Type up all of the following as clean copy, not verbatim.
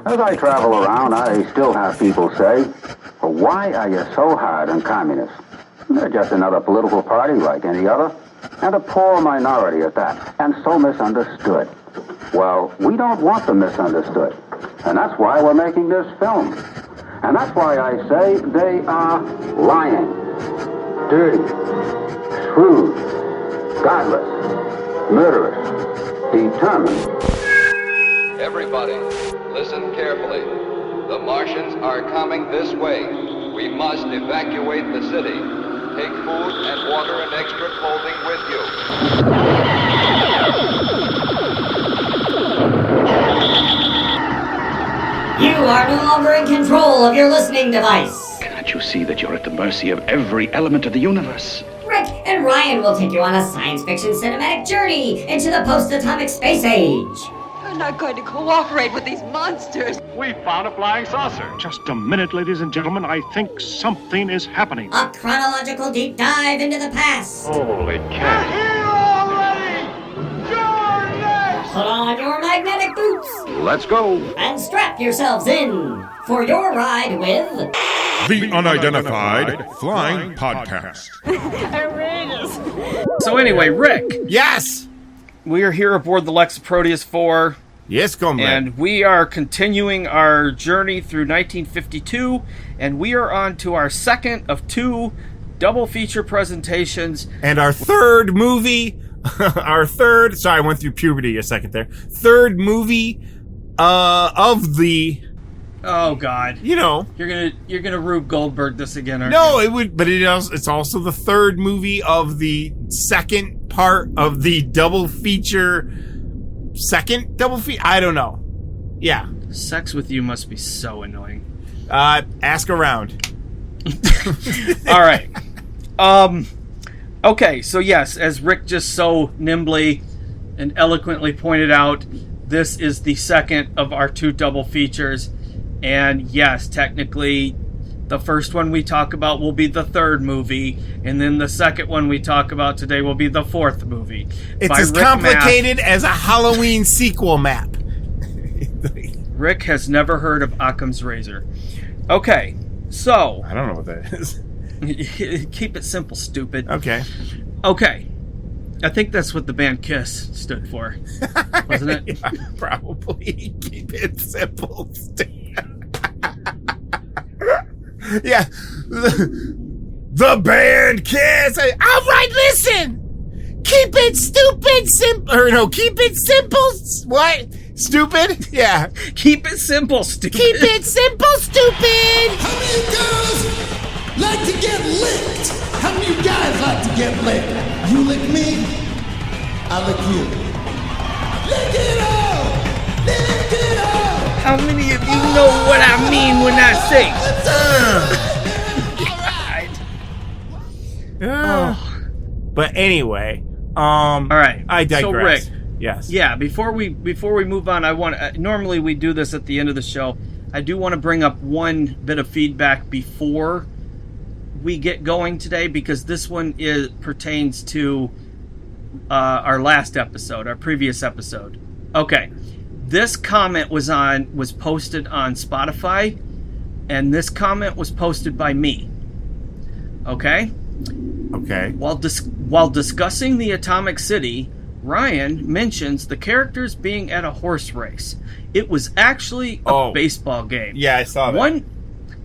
As I travel around, I still have people say, well, why are you so hard on communists? They're just another political party like any other, and a poor minority at that, and so misunderstood. Well, we don't want them misunderstood, and that's why we're making this film. And that's why I say they are lying, dirty, shrewd, godless, murderous, determined. Everybody, listen carefully. The Martians are coming this way. We must evacuate the city. Take food and water and extra clothing with you. You are no longer in control of your listening device. Can't you see that you're at the mercy of every element of the universe? Rick and Ryan will take you on a science fiction cinematic journey into the post-atomic space age. You're not going to cooperate with these monsters. We found a flying saucer. Just a minute, ladies and gentlemen. I think something is happening. A chronological deep dive into the past. Holy cow. Put on your magnetic boots. Let's go. And strap yourselves in for your ride with... The Unidentified Flying Podcast. Outrageous. So anyway, Rick. Yes! We are here aboard the Lexaproteus-IV. Yes, comrade. And we are continuing our journey through 1952, and we are on to our second of two double feature presentations. And our third movie, sorry, I went through puberty a second there. Third movie of the... Oh God! You know, you're gonna Rube Goldberg this again, aren't no, you? it would, but it's also the third movie of the second part of the double feature. Second double feature? I don't know. Yeah. Sex with you must be so annoying. Ask around. All right. Okay. So yes, as Rick just so nimbly and eloquently pointed out, this is the second of our two double features. And yes, technically, the first one we talk about will be the third movie, and then the second one we talk about today will be the fourth movie. It's as complicated as a Halloween sequel map. Rick has never heard of Occam's razor. Okay, so... I don't know what that is. Keep it simple, stupid. Okay. I think that's what the band Kiss stood for, wasn't it? Yeah, probably. Keep it simple, stupid. Yeah. The band Kiss. All right, listen. Keep it stupid, simple. Or no, keep it simple. What? Stupid? Yeah. Keep it simple, stupid. Keep it simple, stupid. How many girls like to get licked? How many guys like to get licked? You lick me, I lick you. Lick it up! Lick it up! How many of you know what I mean when I say But anyway, all right. I digress. So Rick, yes. Yeah, before we move on, I want normally we do this at the end of the show. I do want to bring up one bit of feedback before we get going today, because this one pertains to our last episode, our previous episode. Okay, this comment was posted on Spotify, and this comment was posted by me. Okay. While discussing the Atomic City, Ryan mentions the characters being at a horse race. It was actually a baseball game. Yeah, I saw that.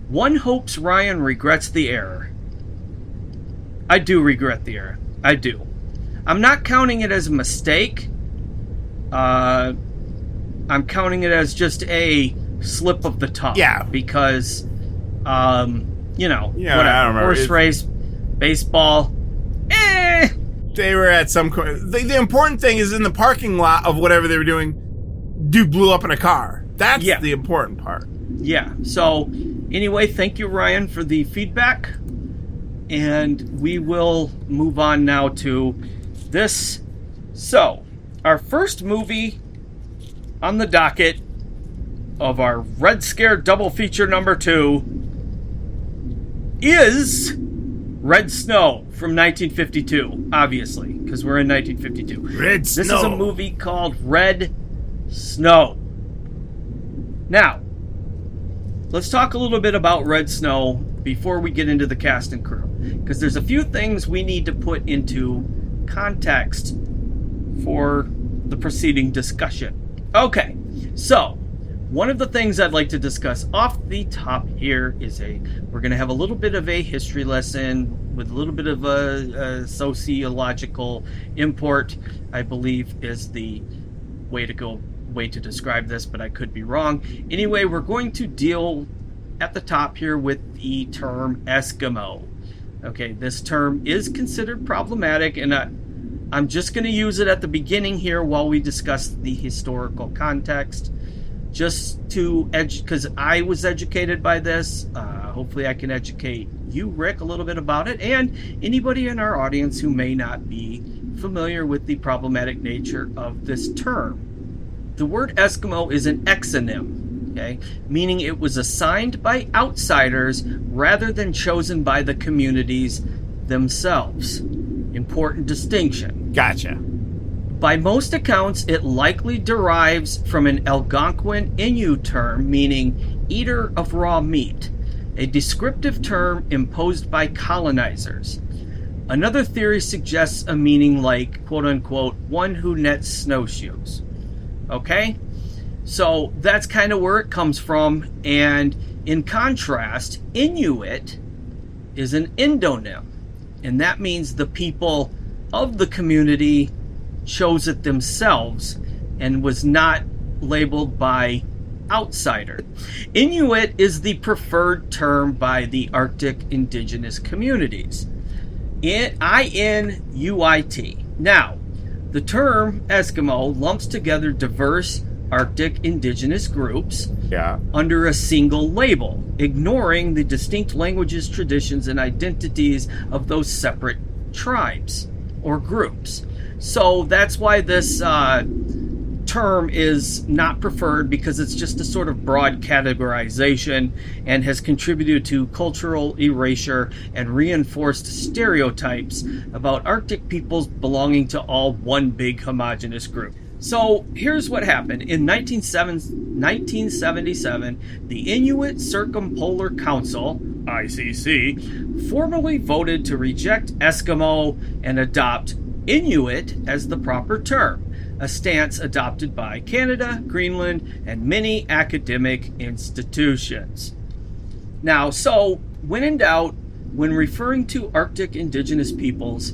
One hopes Ryan regrets the error. I do regret the error. I do. I'm not counting it as a mistake. I'm counting it as just a slip of the tongue. Yeah. Because, whatever. I don't remember. Horse race, baseball. They were at some... The important thing is in the parking lot of whatever they were doing, dude blew up in a car. That's the important part. Yeah. So, anyway, thank you, Ryan, for the feedback. And we will move on now to this. So, our first movie on the docket of our Red Scare double feature number 2 is Red Snow from 1952, obviously, because we're in 1952. Red Snow. This is a movie called Red snow. Now, let's talk a little bit about red snow before we get into the cast and crew, because there's a few things we need to put into context for the preceding discussion. Okay, so one of the things I'd like to discuss off the top here is we're going to have a little bit of a history lesson with a little bit of a sociological import, I believe is the way to describe this, but I could be wrong. Anyway, we're going to deal at the top here with the term Eskimo. Okay, this term is considered problematic, and I'm just going to use it at the beginning here while we discuss the historical context, just to because I was educated by this. Hopefully I can educate you, Rick, a little bit about it, and anybody in our audience who may not be familiar with the problematic nature of this term. The word Eskimo is an exonym, okay, meaning it was assigned by outsiders rather than chosen by the communities themselves. Important distinction. Gotcha. By most accounts, it likely derives from an Algonquin Inuit term meaning eater of raw meat, a descriptive term imposed by colonizers. Another theory suggests a meaning like, quote-unquote, one who nets snowshoes. Okay? So that's kind of where it comes from, and in contrast, Inuit is an endonym, and that means the people of the community chose it themselves and was not labeled by outsider. Inuit is the preferred term by the Arctic indigenous communities. Inuit. Now, the term Eskimo lumps together diverse Arctic indigenous groups under a single label, ignoring the distinct languages, traditions, and identities of those separate tribes or groups. So that's why this term is not preferred, because it's just a sort of broad categorization and has contributed to cultural erasure and reinforced stereotypes about Arctic peoples belonging to all one big homogeneous group. So here's what happened. In 1977, the Inuit Circumpolar Council, ICC, formally voted to reject Eskimo and adopt Inuit as the proper term, a stance adopted by Canada, Greenland, and many academic institutions. Now, so when in doubt, when referring to Arctic indigenous peoples,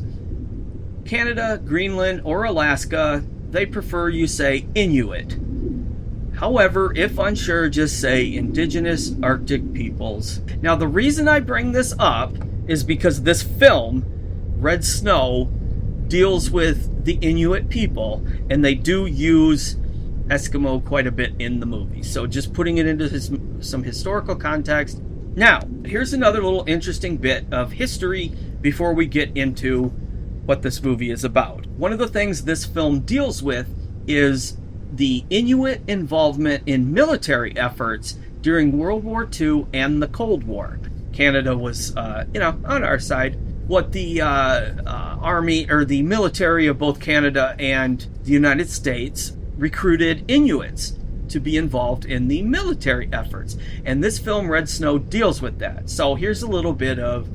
Canada, Greenland, or Alaska, they prefer you say Inuit. However, if unsure, just say indigenous Arctic peoples. Now, the reason I bring this up is because this film, Red Snow, deals with the Inuit people, and they do use Eskimo quite a bit in the movie. So just putting it into some historical context. Now, here's another little interesting bit of history before we get into what this movie is about. One of the things this film deals with is the Inuit involvement in military efforts during World War II and the Cold War. Canada was, on our side. What the army or the military of both Canada and the United States recruited Inuits to be involved in the military efforts. And this film, Red Snow, deals with that. So here's a little bit of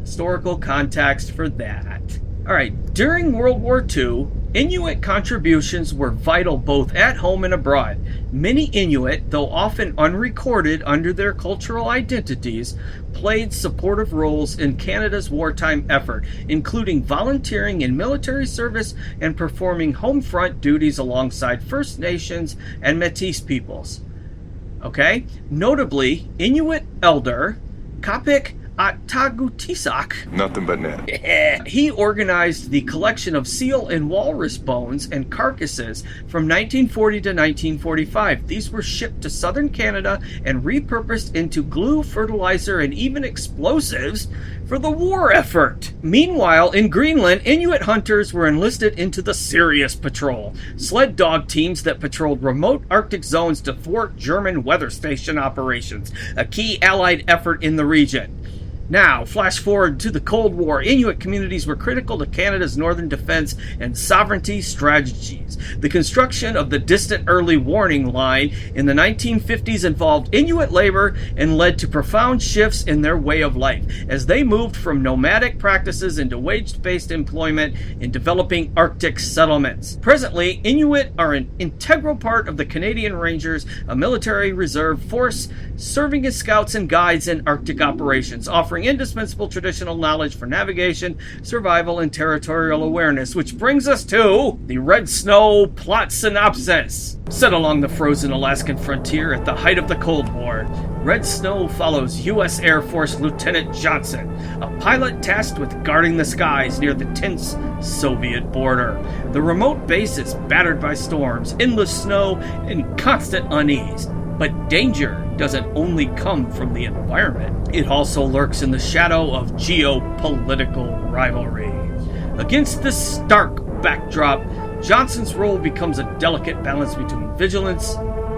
historical context for that. All right, during World War II, Inuit contributions were vital both at home and abroad. Many Inuit, though often unrecorded under their cultural identities, played supportive roles in Canada's wartime effort, including volunteering in military service and performing home front duties alongside First Nations and Métis peoples. Okay? Notably, Inuit elder Kapik Atagutisak. Nothing but net. He organized the collection of seal and walrus bones and carcasses from 1940 to 1945. These were shipped to southern Canada and repurposed into glue, fertilizer, and even explosives for the war effort. Meanwhile, in Greenland, Inuit hunters were enlisted into the Sirius Patrol, sled dog teams that patrolled remote Arctic zones to thwart German weather station operations, a key Allied effort in the region. Now, flash forward to the Cold War. Inuit communities were critical to Canada's northern defense and sovereignty strategies. The construction of the distant early warning line in the 1950s involved Inuit labor and led to profound shifts in their way of life as they moved from nomadic practices into wage-based employment in developing Arctic settlements. Presently, Inuit are an integral part of the Canadian Rangers, a military reserve force serving as scouts and guides in Arctic operations, offering indispensable traditional knowledge for navigation, survival, and territorial awareness, which brings us to the Red Snow plot synopsis. Set along the frozen Alaskan frontier at the height of the Cold War, Red Snow follows U.S. Air Force Lieutenant Johnson, a pilot tasked with guarding the skies near the tense Soviet border. The remote base is battered by storms, endless snow, and constant unease. But danger doesn't only come from the environment. It also lurks in the shadow of geopolitical rivalry. Against this stark backdrop, Johnson's role becomes a delicate balance between vigilance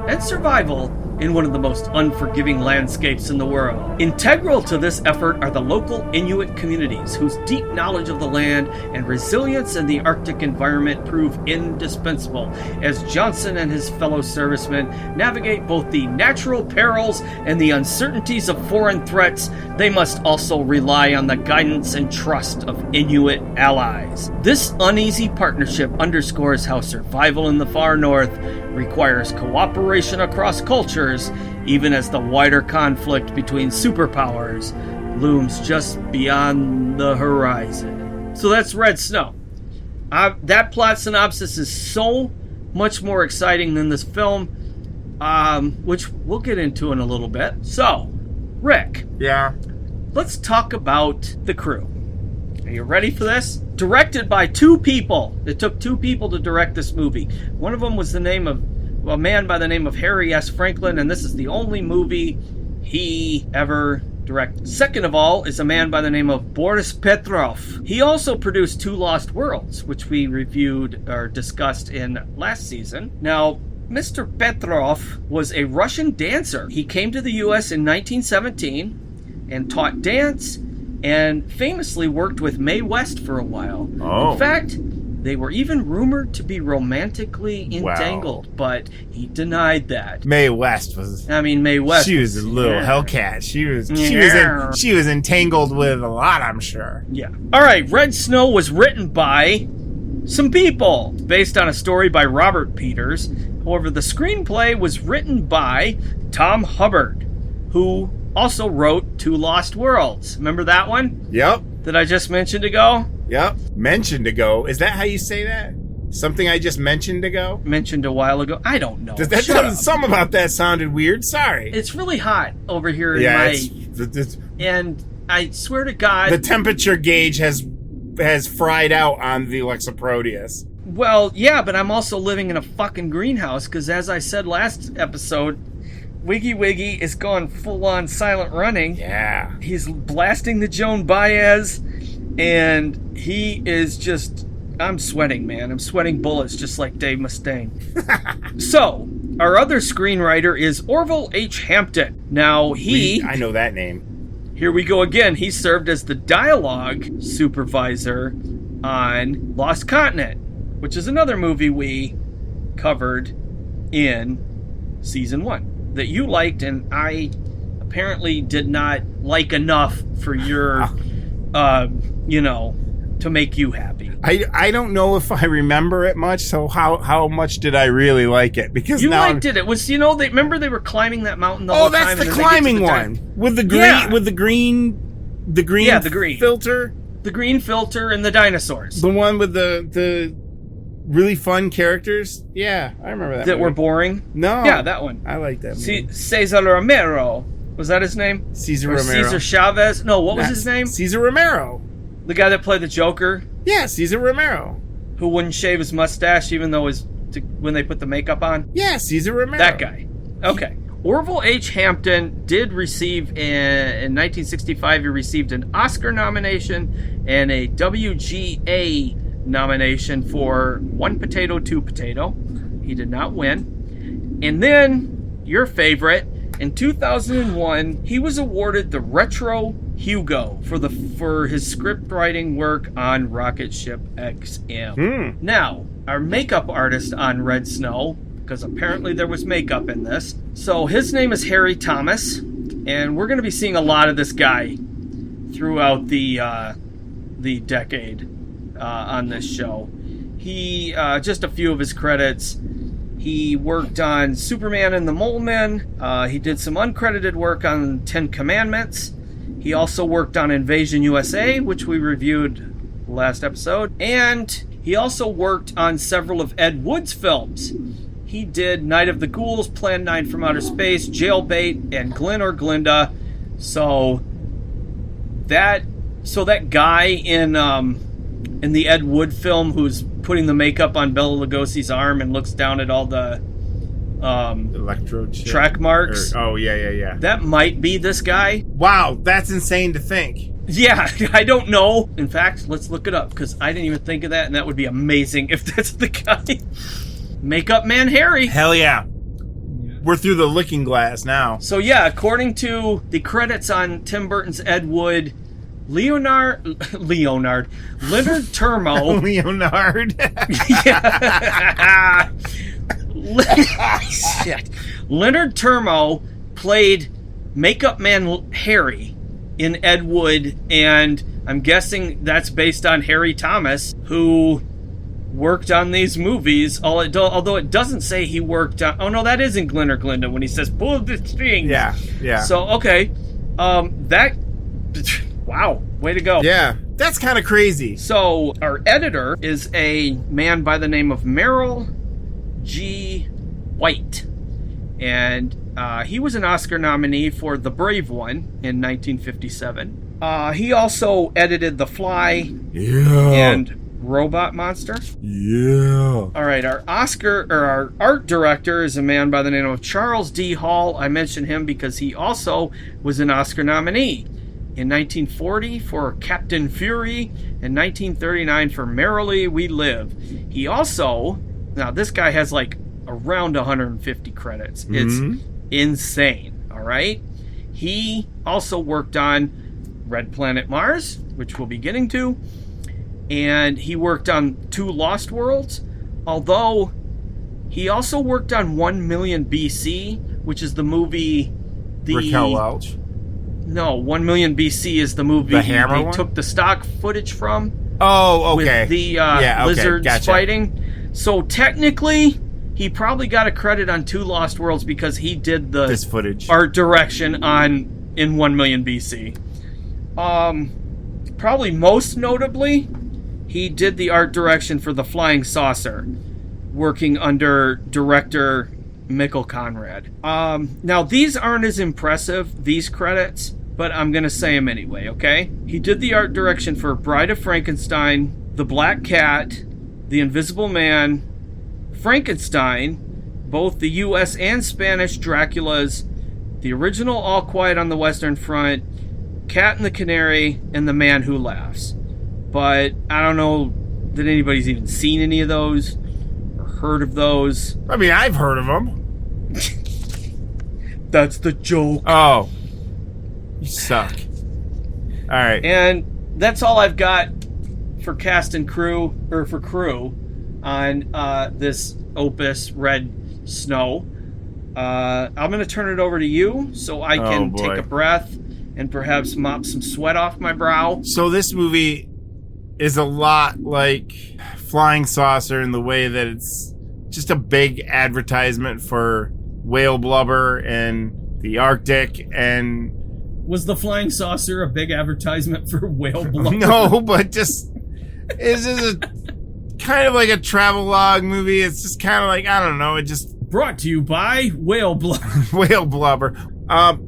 and survival in one of the most unforgiving landscapes in the world. Integral to this effort are the local Inuit communities, whose deep knowledge of the land and resilience in the Arctic environment prove indispensable as Johnson and his fellow servicemen navigate both the natural perils and the uncertainties of foreign threats. They must also rely on the guidance and trust of Inuit allies. This uneasy partnership underscores how survival in the far north requires cooperation across cultures, even as the wider conflict between superpowers looms just beyond the horizon. So that's Red Snow. That plot synopsis is so much more exciting than this film, which we'll get into in a little bit. So, Rick. Yeah? Let's talk about the crew. Are you ready for this? Directed by two people. It took two people to direct this movie. One of them was a man by the name of Harry S. Franklin, and this is the only movie he ever directed. Second of all is a man by the name of Boris Petrov. He also produced Two Lost Worlds, which we reviewed or discussed in last season. Now, Mr. Petrov was a Russian dancer. He came to the U.S. in 1917 and taught dance, and famously worked with Mae West for a while. Oh. In fact, they were even rumored to be romantically entangled, but he denied that. Mae West was... Mae West... She was a little hellcat. She was entangled with a lot, I'm sure. Yeah. All right, Red Snow was written by some people, based on a story by Robert Peters. However, the screenplay was written by Tom Hubbard, who also wrote Two Lost Worlds. Remember that one? Yep. That I just mentioned ago? Yep. Mentioned ago. Is that how you say that? Something I just mentioned ago? Mentioned a while ago. I don't know. Some about that sounded weird. Sorry. It's really hot over here in and I swear to God, the temperature gauge has fried out on the Lexaproteus. Well, yeah, but I'm also living in a fucking greenhouse because, as I said last episode, Wiggy Wiggy is going full-on silent running. Yeah. He's blasting the Joan Baez, and he is just... I'm sweating, man. I'm sweating bullets just like Dave Mustaine. So, our other screenwriter is Orville H. Hampton. Now, I know that name. Here we go again. He served as the dialogue supervisor on Lost Continent, which is another movie we covered in Season 1. That you liked, and I apparently did not like enough for your, to make you happy. I don't know if I remember it much, so how much did I really like it? Because you liked it. It was, remember they were climbing that mountain the whole time? Oh, that's the climbing one. With the green, yeah. with the green filter? The green filter and the dinosaurs. The one with the really fun characters? Yeah, I remember that. That were boring? No. Yeah, that one. I like that movie. Cesar Romero. Was that his name? Cesar or Romero. Cesar Chavez? No, what was his name? Cesar Romero. The guy that played the Joker? Yeah, Cesar Romero. Who wouldn't shave his mustache even though when they put the makeup on? Yeah, Cesar Romero. That guy. Okay. Orville H. Hampton did receive, in 1965, he received an Oscar nomination and a WGA nomination for One Potato, Two Potato. He did not win. And then, your favorite, in 2001, he was awarded the Retro Hugo for his script writing work on Rocket Ship XM. Now, our makeup artist on Red Snow, because apparently there was makeup in this. So his name is Harry Thomas, and we're going to be seeing a lot of this guy throughout the decade on this show. He just a few of his credits. He worked on Superman and the Mole Men. He did some uncredited work on 10 Commandments. He also worked on Invasion USA, which we reviewed last episode. And he also worked on several of Ed Wood's films. He did Night of the Ghouls, Plan 9 from Outer Space, Jailbait, and Glenn or Glinda. So that guy in the Ed Wood film who's putting the makeup on Bela Lugosi's arm and looks down at all the electrode track marks. Yeah. That might be this guy. Wow, that's insane to think. Yeah, I don't know. In fact, let's look it up, because I didn't even think of that, and that would be amazing if that's the guy. Makeup Man Harry. Hell yeah. We're through the looking glass now. So yeah, according to the credits on Tim Burton's Ed Wood, Leonard Turmo. Leonard. Yeah. Shit. Leonard Turmo played Makeup Man Harry in Ed Wood, and I'm guessing that's based on Harry Thomas, who worked on these movies. Although it doesn't say he worked on. Oh no, that is in Glenn or Glinda when he says pull the string. Yeah. So okay, that. Wow, way to go. Yeah, that's kind of crazy. So our editor is a man by the name of Merrill G. White, and he was an Oscar nominee for The Brave One in 1957. He also edited The Fly and Robot Monster. Yeah. All right, our art director is a man by the name of Charles D. Hall. I mention him because he also was an Oscar nominee in 1940 for Captain Fury, and 1939 for Merrily We Live. He also, now this guy has like around 150 credits. It's insane, all right? He also worked on Red Planet Mars, which we'll be getting to, and he worked on 2 Lost Worlds, although he also worked on 1 Million BC, which is the movie... Raquel Welch? No, 1 Million BC is the movie the Hammer they one? took the stock footage from. Oh, okay. With the lizards fighting. So technically, he probably got a credit on 2 Lost Worlds because he did this footage art direction in 1 Million BC. Probably most notably, he did the art direction for The Flying Saucer, working under director Mikkel Conrad. Now, these aren't as impressive, these credits, but I'm going to say them anyway, okay? He did the art direction for Bride of Frankenstein, The Black Cat, The Invisible Man, Frankenstein, both the U.S. and Spanish Draculas, the original All Quiet on the Western Front, Cat and the Canary, and The Man Who Laughs. But I don't know that anybody's even seen any of those or heard of those. I mean, I've heard of them. That's the joke. Oh. You suck. All right. And that's all I've got for cast and crew, or for crew, on this opus, Red Snow. I'm going to turn it over to you so I can take a breath and perhaps mop some sweat off my brow. So this movie is a lot like Flying Saucer in the way that it's just a big advertisement for whale blubber and the Arctic. And was the Flying Saucer a big advertisement for whale blubber? No, but just it's just a kind of like a travelogue movie. It's just kind of like, I don't know, it just brought to you by whale blubber. Whale blubber.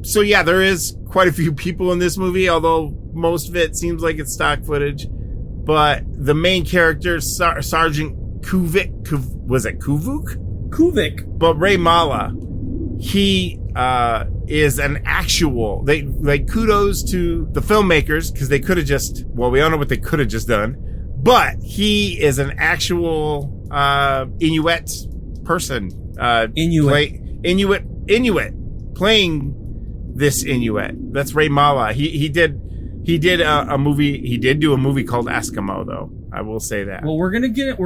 So yeah, there is quite a few people in this movie, although most of it seems like it's stock footage. But the main character, Sergeant Kuvik, was it Kuvuk? Kuvik. But Ray Mala, he is an actual. They kudos to the filmmakers because they could have just. Well, we don't know what they could have just done, but he is an actual Inuit person. Inuit playing this Inuit. That's Ray Mala. He did He did a movie. He did do a movie called Eskimo, though. I will say that. Well, we're gonna get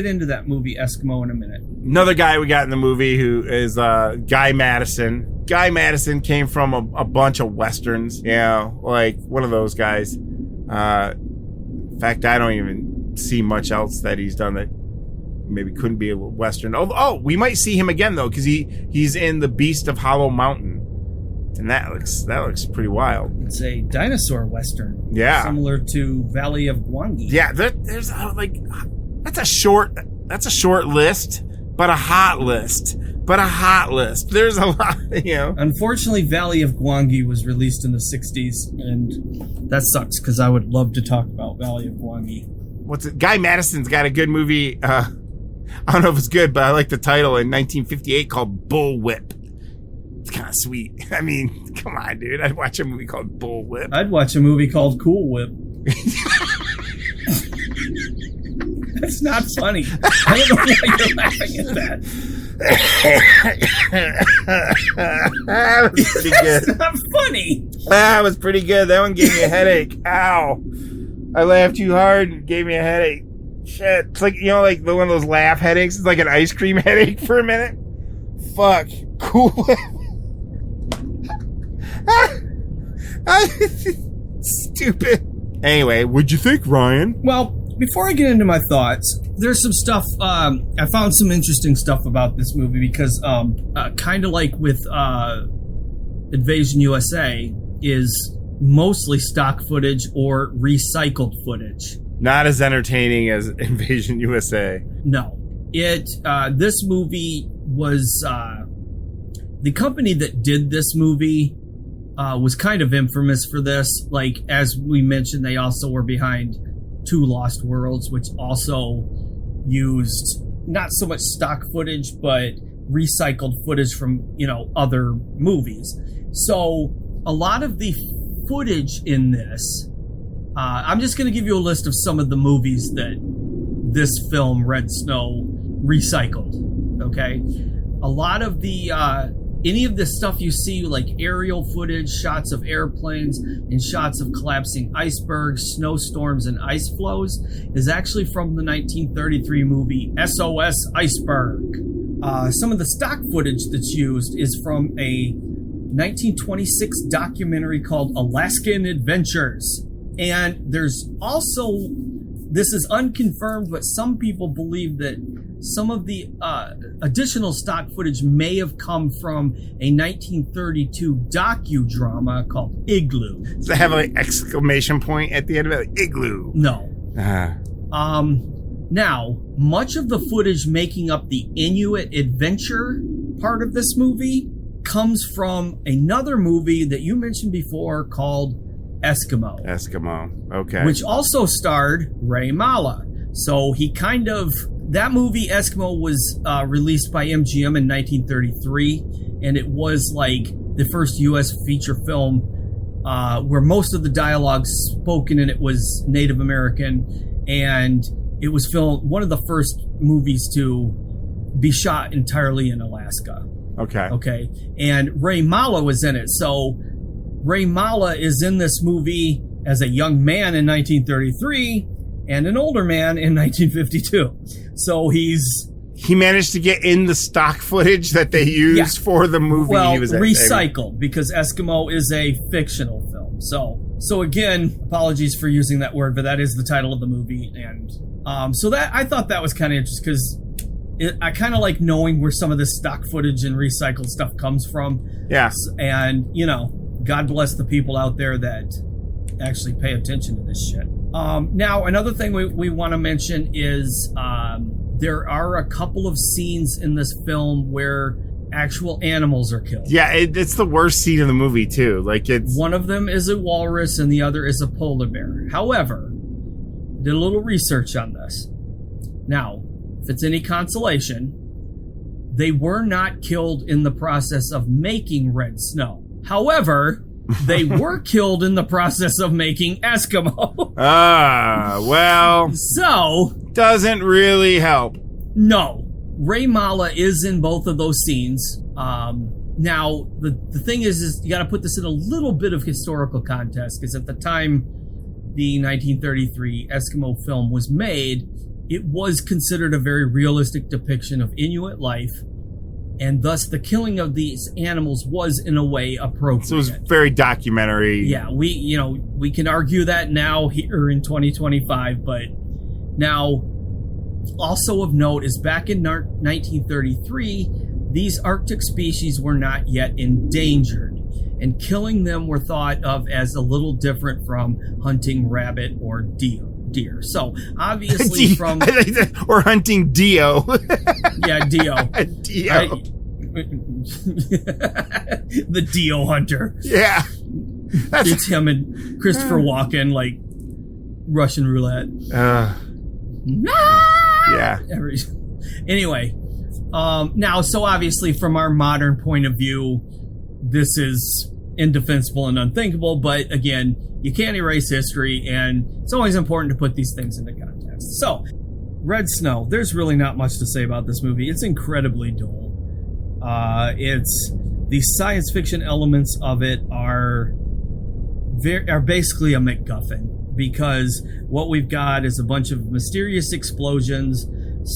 into that movie Eskimo in a minute. Another guy we got in the movie who is Guy Madison. Guy Madison came from a bunch of westerns. Like one of those guys. In fact, I don't even see much else that he's done that maybe couldn't be a western. Oh, we might see him again though, because he's in The Beast of Hollow Mountain. And that looks pretty wild. It's a dinosaur western. Yeah. Similar to Valley of Gwangi. Yeah, there's that's a short list, but a hot list. There's a lot, Unfortunately, Valley of Gwangi was released in the 60s, and that sucks because I would love to talk about Valley of Gwangi. What's it? Guy Madison's got a good movie. I don't know if it's good, but I like the title in 1958 called Bullwhip. It's kind of sweet. I mean, come on, dude. I'd watch a movie called Bullwhip. I'd watch a movie called Cool Whip. That's not funny. I don't know why you're laughing at that. That was pretty good. That's not funny. That was pretty good. That one gave me a headache. Ow. I laughed too hard and it gave me a headache. Shit. It's like, like one of those laugh headaches. It's like an ice cream headache for a minute. Fuck. Cool Whip. Stupid. Anyway, what'd you think, Ryan? Well, before I get into my thoughts, there's some stuff. I found some interesting stuff about this movie because, kind of like with Invasion USA, is mostly stock footage or recycled footage. Not as entertaining as Invasion USA. No, this movie was the company that did this movie. Was kind of infamous for this. Like, as we mentioned, they also were behind Two Lost Worlds, which also used not so much stock footage, but recycled footage from, other movies. So a lot of the footage in this, I'm just going to give you a list of some of the movies that this film, Red Snow, recycled. Okay? A lot of the, any of the stuff you see, like aerial footage, shots of airplanes, and shots of collapsing icebergs, snowstorms, and ice flows, is actually from the 1933 movie SOS Iceberg. Some of the stock footage that's used is from a 1926 documentary called Alaskan Adventures. And there's also, this is unconfirmed, but some people believe that some of the additional stock footage may have come from a 1932 docudrama called Igloo. Does it have an exclamation point at the end of it? Like, Igloo. No. Now, much of the footage making up the Inuit adventure part of this movie comes from another movie that you mentioned before called Eskimo. Okay. Which also starred Ray Mala. So he kind of... That movie, Eskimo, was released by MGM in 1933, and it was like the first U.S. feature film where most of the dialogue spoken in it was Native American, and it was filmed, one of the first movies to be shot entirely in Alaska. Okay. And Ray Mala was in it. So Ray Mala is in this movie as a young man in 1933 and an older man in 1952. So he managed to get in the stock footage that they used for the movie he was in. Recycled, because Eskimo is a fictional film. So again, apologies for using that word, but that is the title of the movie. And so that I thought that was kind of interesting because I kind of like knowing where some of this stock footage and recycled stuff comes from. Yeah. And, God bless the people out there that actually pay attention to this shit. Now, another thing we want to mention is there are a couple of scenes in this film where actual animals are killed. Yeah, it's the worst scene in the movie, too. Like, it's... One of them is a walrus and the other is a polar bear. However, did a little research on this. Now, if it's any consolation, they were not killed in the process of making Red Snow. However, they were killed in the process of making Eskimo. Well. So. Doesn't really help. No. Ray Mala is in both of those scenes. Now, the thing is you got to put this in a little bit of historical context, because at the time the 1933 Eskimo film was made, it was considered a very realistic depiction of Inuit life, and thus the killing of these animals was in a way appropriate. So it was very documentary. Yeah, we can argue that now here in 2025, but now also of note is back in 1933, these Arctic species were not yet endangered, and killing them were thought of as a little different from hunting rabbit or deer. So obviously from or hunting Dio. Yeah, Dio. Dio. The Dio hunter. Yeah. It's him and Christopher Walken, like Russian roulette. Yeah. Anyway, now, so obviously from our modern point of view, this is indefensible and unthinkable, but again, you can't erase history, and it's always important to put these things into context. So, Red Snow, there's really not much to say about this movie. It's incredibly dull. It's the science fiction elements of it are basically a MacGuffin, because what we've got is a bunch of mysterious explosions.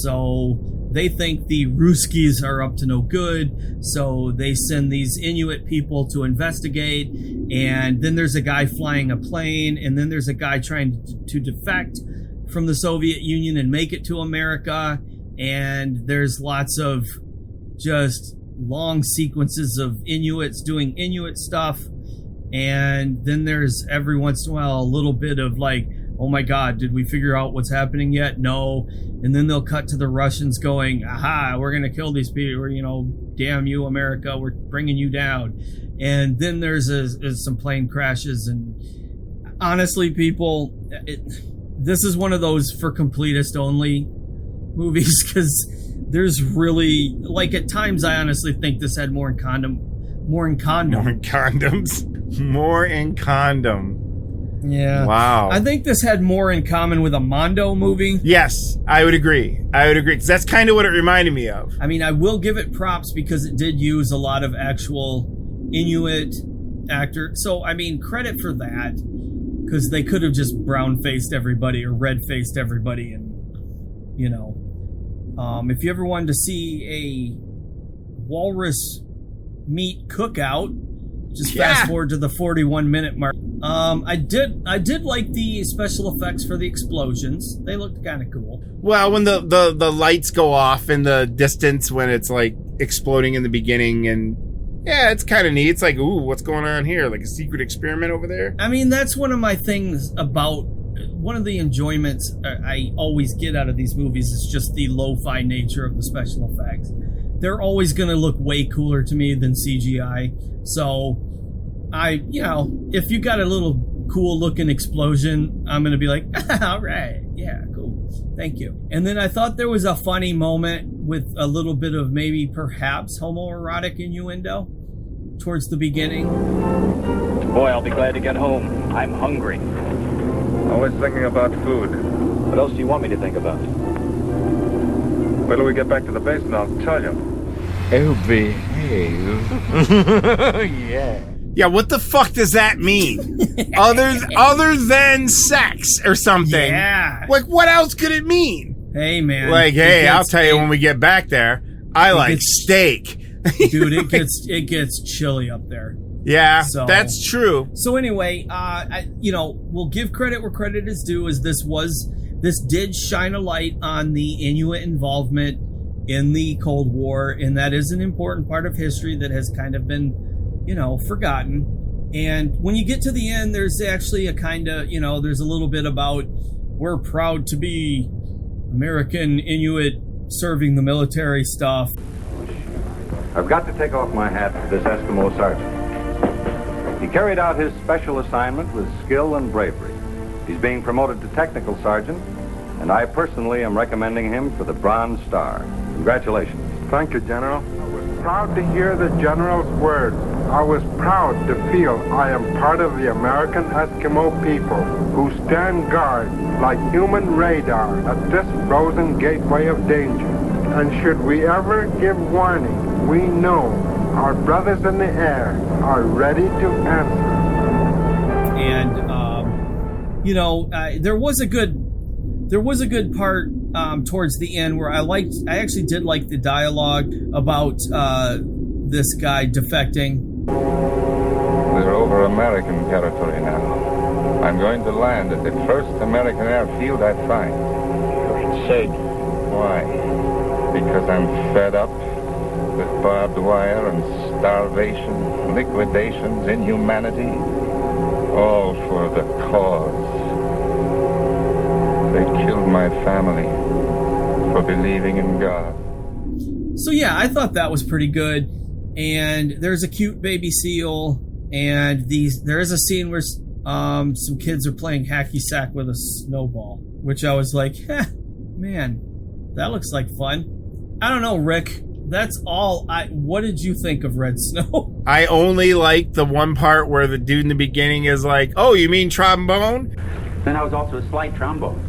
So they think the Ruskies are up to no good, so they send these Inuit people to investigate, and then there's a guy flying a plane, and then there's a guy trying to defect from the Soviet Union and make it to America, and there's lots of just long sequences of Inuits doing Inuit stuff, and then there's every once in a while a little bit of like, oh my God, did we figure out what's happening yet? No. And then they'll cut to the Russians going, aha, we're going to kill these people. Damn you, America, we're bringing you down. And then there's some plane crashes. And honestly, people, this is one of those for completists only movies, because there's really, like, at times I honestly think this had more in condom. Yeah. Wow. I think this had more in common with a Mondo movie. Yes, I would agree. Because that's kind of what it reminded me of. I mean, I will give it props because it did use a lot of actual Inuit actors. So, I mean, credit for that. Because they could have just brown-faced everybody or red-faced everybody. And, if you ever wanted to see a walrus meat cookout, just fast forward to the 41-minute mark. I did like the special effects for the explosions. They looked kind of cool. Well, when the lights go off in the distance when it's like exploding in the beginning, and yeah, it's kind of neat. It's like, ooh, what's going on here? Like a secret experiment over there? I mean, that's one of my things about one of the enjoyments I always get out of these movies is just the lo-fi nature of the special effects. They're always going to look way cooler to me than CGI. So if you got a little cool looking explosion, I'm going to be like, all right, yeah, cool. Thank you. And then I thought there was a funny moment with a little bit of maybe perhaps homoerotic innuendo towards the beginning. Boy, I'll be glad to get home. I'm hungry. Always thinking about food. What else do you want me to think about? Wait till we get back to the base and I'll tell you. Oh, behave. Yeah. Yeah, what the fuck does that mean? other than sex or something. Yeah. Like, what else could it mean? Hey, man. Like, hey, I'll tell you when we get back there. I like steak. Dude, it gets chilly up there. Yeah, so, that's true. So anyway, we'll give credit where credit is due, as this did shine a light on the Inuit involvement in the Cold War, and that is an important part of history that has kind of been, forgotten. And when you get to the end, there's actually a kind of, there's a little bit about, we're proud to be American Inuit serving the military stuff. I've got to take off my hat to this Eskimo sergeant. He carried out his special assignment with skill and bravery. He's being promoted to technical sergeant, and I personally am recommending him for the Bronze Star. Congratulations. Thank you, General. I was proud to hear the General's words. I was proud to feel I am part of the American Eskimo people who stand guard like human radar at this frozen gateway of danger. And should we ever give warning, we know our brothers in the air are ready to answer. And there was a good part towards the end where I actually did like the dialogue about this guy defecting. We're over American territory now. I'm going to land at the first American airfield I find. You're insane. Why? Because I'm fed up with barbed wire and starvation, liquidations, inhumanity, all for the cause. They killed my family for believing in God. So yeah, I thought that was pretty good. And there's a cute baby seal, and there is a scene where some kids are playing hacky sack with a snowball, which I was like, man, that looks like fun. I don't know, Rick. That's all. What did you think of Red Snow? I only like the one part where the dude in the beginning is like, "Oh, you mean trombone?" Then I was also a slight trombone.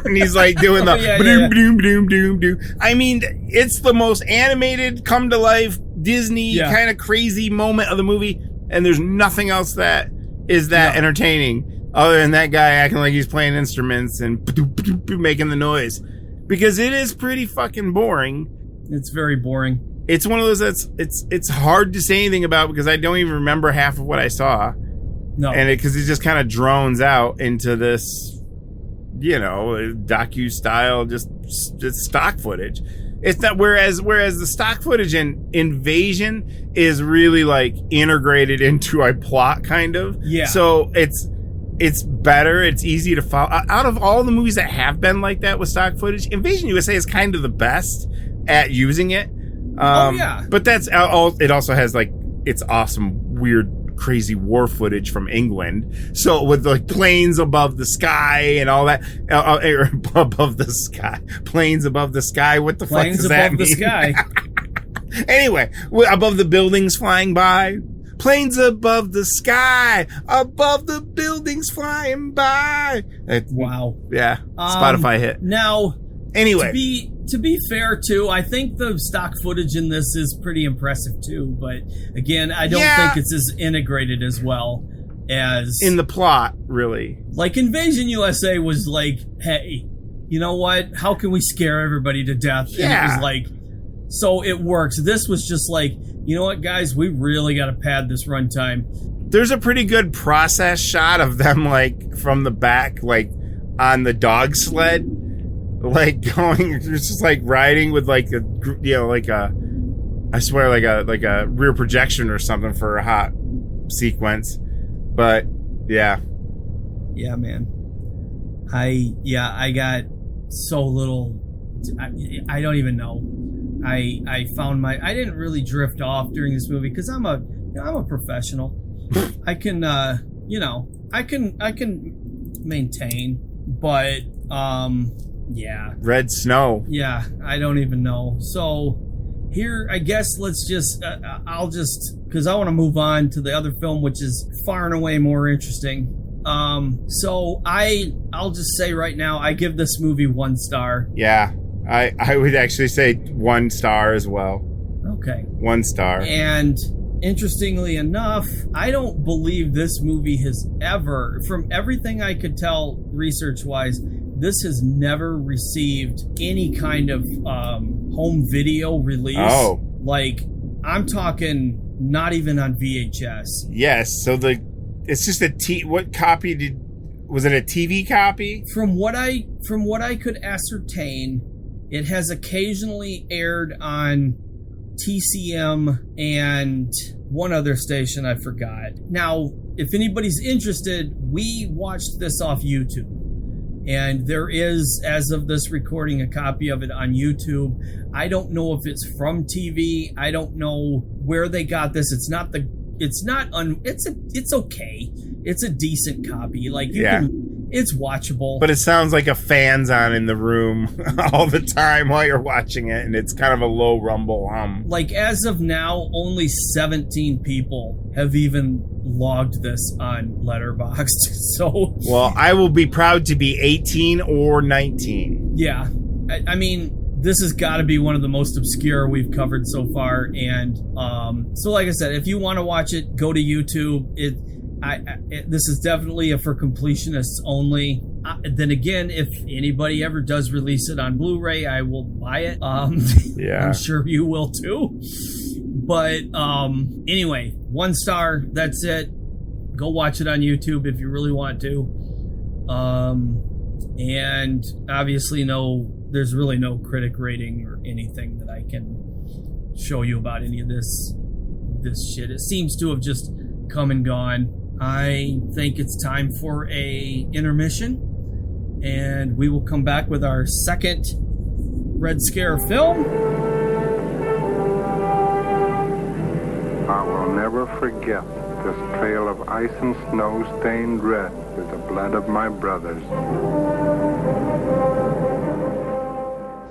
And he's like doing the boom, boom, boom, boom, boom. I mean, it's the most animated, come to life, Disney kind of crazy moment of the movie, and there's nothing else that is that entertaining other than that guy acting like he's playing instruments and making the noise, because it is pretty fucking boring. It's very boring. It's one of those that's it's hard to say anything about because I don't even remember half of what I saw. No, and because it just kind of drones out into this, docu style, just stock footage. It's not whereas the stock footage in Invasion is really like integrated into a plot kind of. Yeah. So it's better. It's easy to follow. Out of all the movies that have been like that with stock footage, Invasion USA is kind of the best at using it. But that's all. It also has like its awesome, weird, crazy war footage from England. So with like planes above the sky and all that, above the sky, planes above the sky. What the fuck does that mean? Planes above the sky. Anyway, above the buildings flying by. Planes above the sky, above the buildings flying by. Wow. Yeah. Spotify hit. Now, anyway, to be fair too, I think the stock footage in this is pretty impressive too. But again, I don't think it's as integrated as well as in the plot, really. Like Invasion USA was like, hey, you know what? How can we scare everybody to death? Yeah. And it was like, so it works. This was just like, you know what, guys? We really got to pad this runtime. There's a pretty good process shot of them, like, from the back, like, on the dog sled, like, going, it's just, like, riding with, like, a rear projection or something for a hot sequence. But, yeah. Yeah, man. I got so little, I don't even know. I found I didn't really drift off during this movie because I'm a professional. I can maintain, but Red Snow. Yeah, I don't even know. So here, I guess let's just because I want to move on to the other film, which is far and away more interesting. So I'll just say right now, I give this movie 1 star. Yeah. I would actually say 1 star as well. Okay. 1 star. And interestingly enough, I don't believe this movie has ever, from everything I could tell research-wise, this has never received any kind of home video release. Oh. Like, I'm talking not even on VHS. Yes, so it's just what copy was it a TV copy? From what I could ascertain, it has occasionally aired on TCM and one other station I forgot. Now, if anybody's interested, we watched this off YouTube. And there is, as of this recording, a copy of it on YouTube. I don't know if it's from TV. I don't know where they got this. It's okay. It's a decent copy. Like you It's watchable. But it sounds like a fan's on in the room all the time while you're watching it, and it's kind of a low rumble hum. Like, as of now, only 17 people have even logged this on Letterboxd. So, well, I will be proud to be 18 or 19. Yeah. I mean, this has got to be one of the most obscure we've covered so far. And so, like I said, if you want to watch it, go to YouTube. This is definitely a for completionists only. Then again, if anybody ever does release it on Blu-ray, I will buy it. Yeah, I'm sure you will too. But anyway, 1 star. That's it. Go watch it on YouTube if you really want to. And obviously, there's really no critic rating or anything that I can show you about any of this shit. It seems to have just come and gone. I think it's time for a intermission, and we will come back with our second Red Scare film. I will never forget this trail of ice and snow stained red with the blood of my brothers.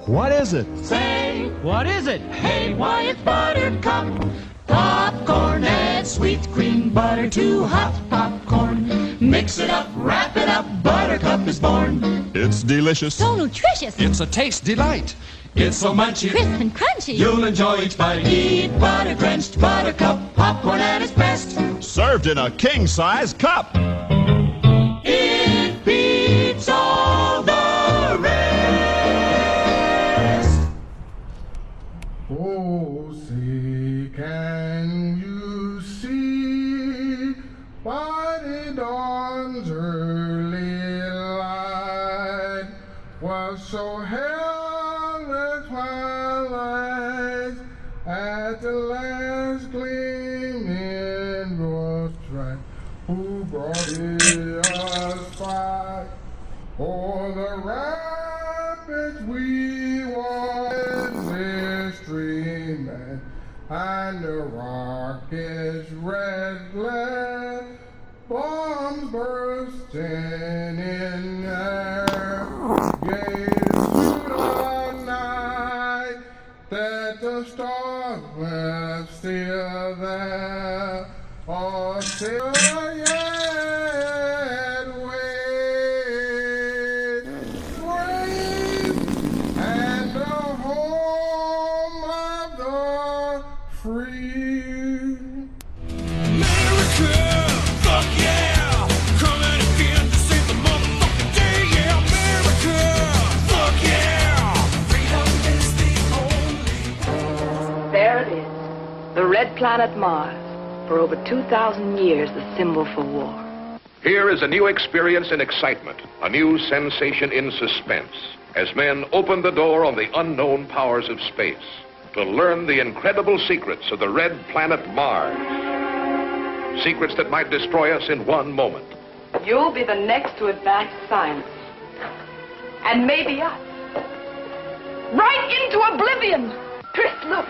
What is it? Say, what is it? Hey, why, it's Buttercup. Popcorn, add sweet cream butter to hot popcorn. Mix it up, wrap it up, Buttercup is born. It's delicious. So nutritious. It's a taste delight. It's so munchy, crisp and crunchy. You'll enjoy each bite. Eat butter-drenched Buttercup popcorn at its best. Served in a king-size cup. It beats all the rest. Oh, see, can you see by the dawn's early light was so held the twilight at the last gleaming was bright, who brought us by o'er the rapids we once this stream and the rocket's red glare, bombs bursting in air, gave to the night that the stars were still there, or still yet wait, brave and the home of the free. America, fuck yeah, coming again to save the motherfucking day. Yeah, America, fuck yeah, freedom is the only. There it is, the red planet Mars. For over 2,000 years, the symbol for war. Here is a new experience in excitement, a new sensation in suspense, as men open the door on the unknown powers of space to learn the incredible secrets of the red planet Mars. Secrets that might destroy us in one moment. You'll be the next to advance science. And maybe us. Right into oblivion! Chris, look.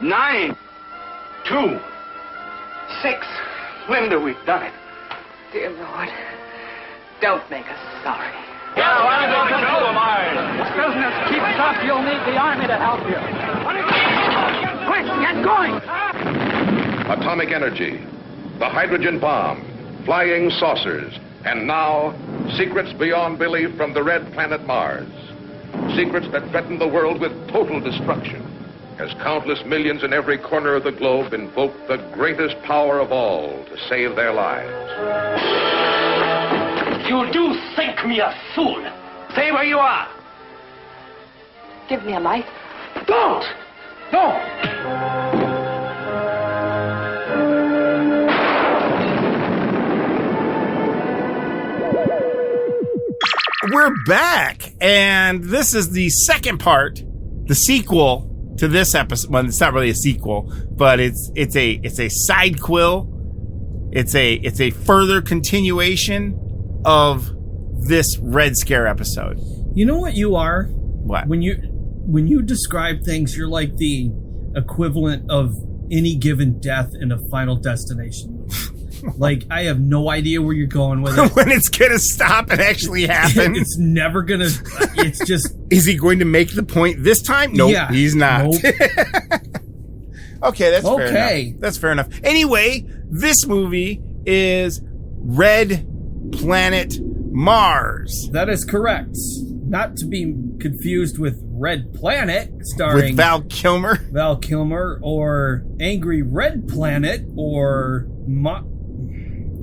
9, 2, 6. When do we done it? Dear Lord, don't make us sorry. Yeah, why don't you go, Mars? Business keeps up. You'll need the army to help you. Quick, get going! Atomic energy, the hydrogen bomb, flying saucers, and now, secrets beyond belief from the red planet Mars. Secrets that threaten the world with total destruction, as countless millions in every corner of the globe invoke the greatest power of all to save their lives. You do think me a fool. Stay where you are. Give me a light. Don't! No! We're back, and this is the second part, the sequel to this episode. Well, it's not really a sequel, but it's a side quill. It's a further continuation of this Red Scare episode. You know what you are? What? When you describe things, you're like the equivalent of any given death in a Final Destination movie. Like, I have no idea where you're going with it. When it's gonna stop and actually happen. It's never gonna. It's just. Is he going to make the point this time? Nope, he's not. Nope. Okay, that's fair enough. That's fair enough. Anyway, this movie is Red Planet Mars. That is correct. Not to be confused with Red Planet, starring with Val Kilmer, or Angry Red Planet, or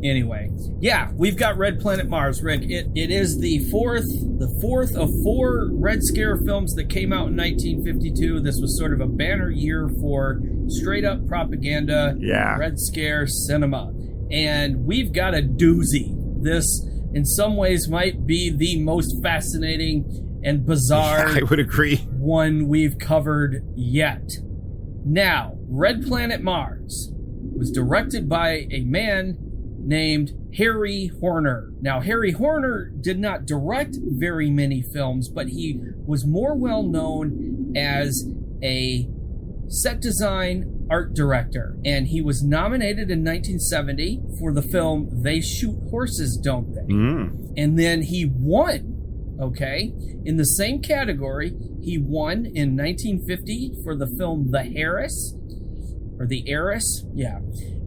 anyway. Yeah, we've got Red Planet Mars, Rick. It is the fourth of 4 Red Scare films that came out in 1952. This was sort of a banner year for straight up propaganda, Red Scare cinema. And we've got a doozy. This, in some ways, might be the most fascinating and bizarre I would agree. one we've covered yet. Now, Red Planet Mars was directed by a man named Harry Horner. Now, Harry Horner did not direct very many films, but he was more well known as a set design art director, and he was nominated in 1970 for the film They Shoot Horses, Don't They? And then he won, in the same category. He won in 1950 for the film The Heiress,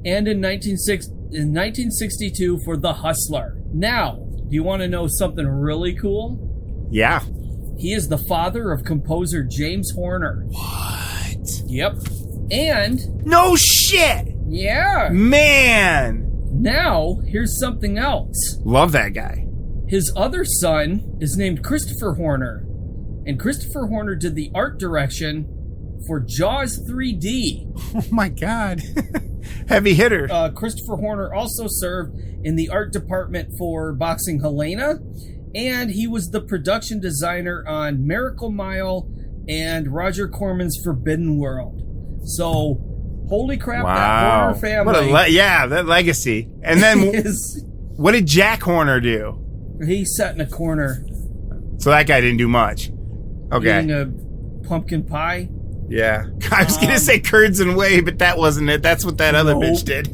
and in 1962 for The Hustler. Now, do you want to know something really cool? Yeah. He is the father of composer James Horner. What? Yep. And... No shit! Yeah. Man! Now, here's something else. Love that guy. His other son is named Christopher Horner. And Christopher Horner did the art direction for Jaws 3D. Oh my God. Heavy hitter. Christopher Horner also served in the art department for Boxing Helena. And he was the production designer on Miracle Mile and Roger Corman's Forbidden World. So, holy crap, that Horner family. That legacy. And then, what did Jack Horner do? He sat in a corner. So that guy didn't do much. Okay. Eating a pumpkin pie. Yeah. I was going to say curds and whey, but that wasn't it. That's what that other bitch did.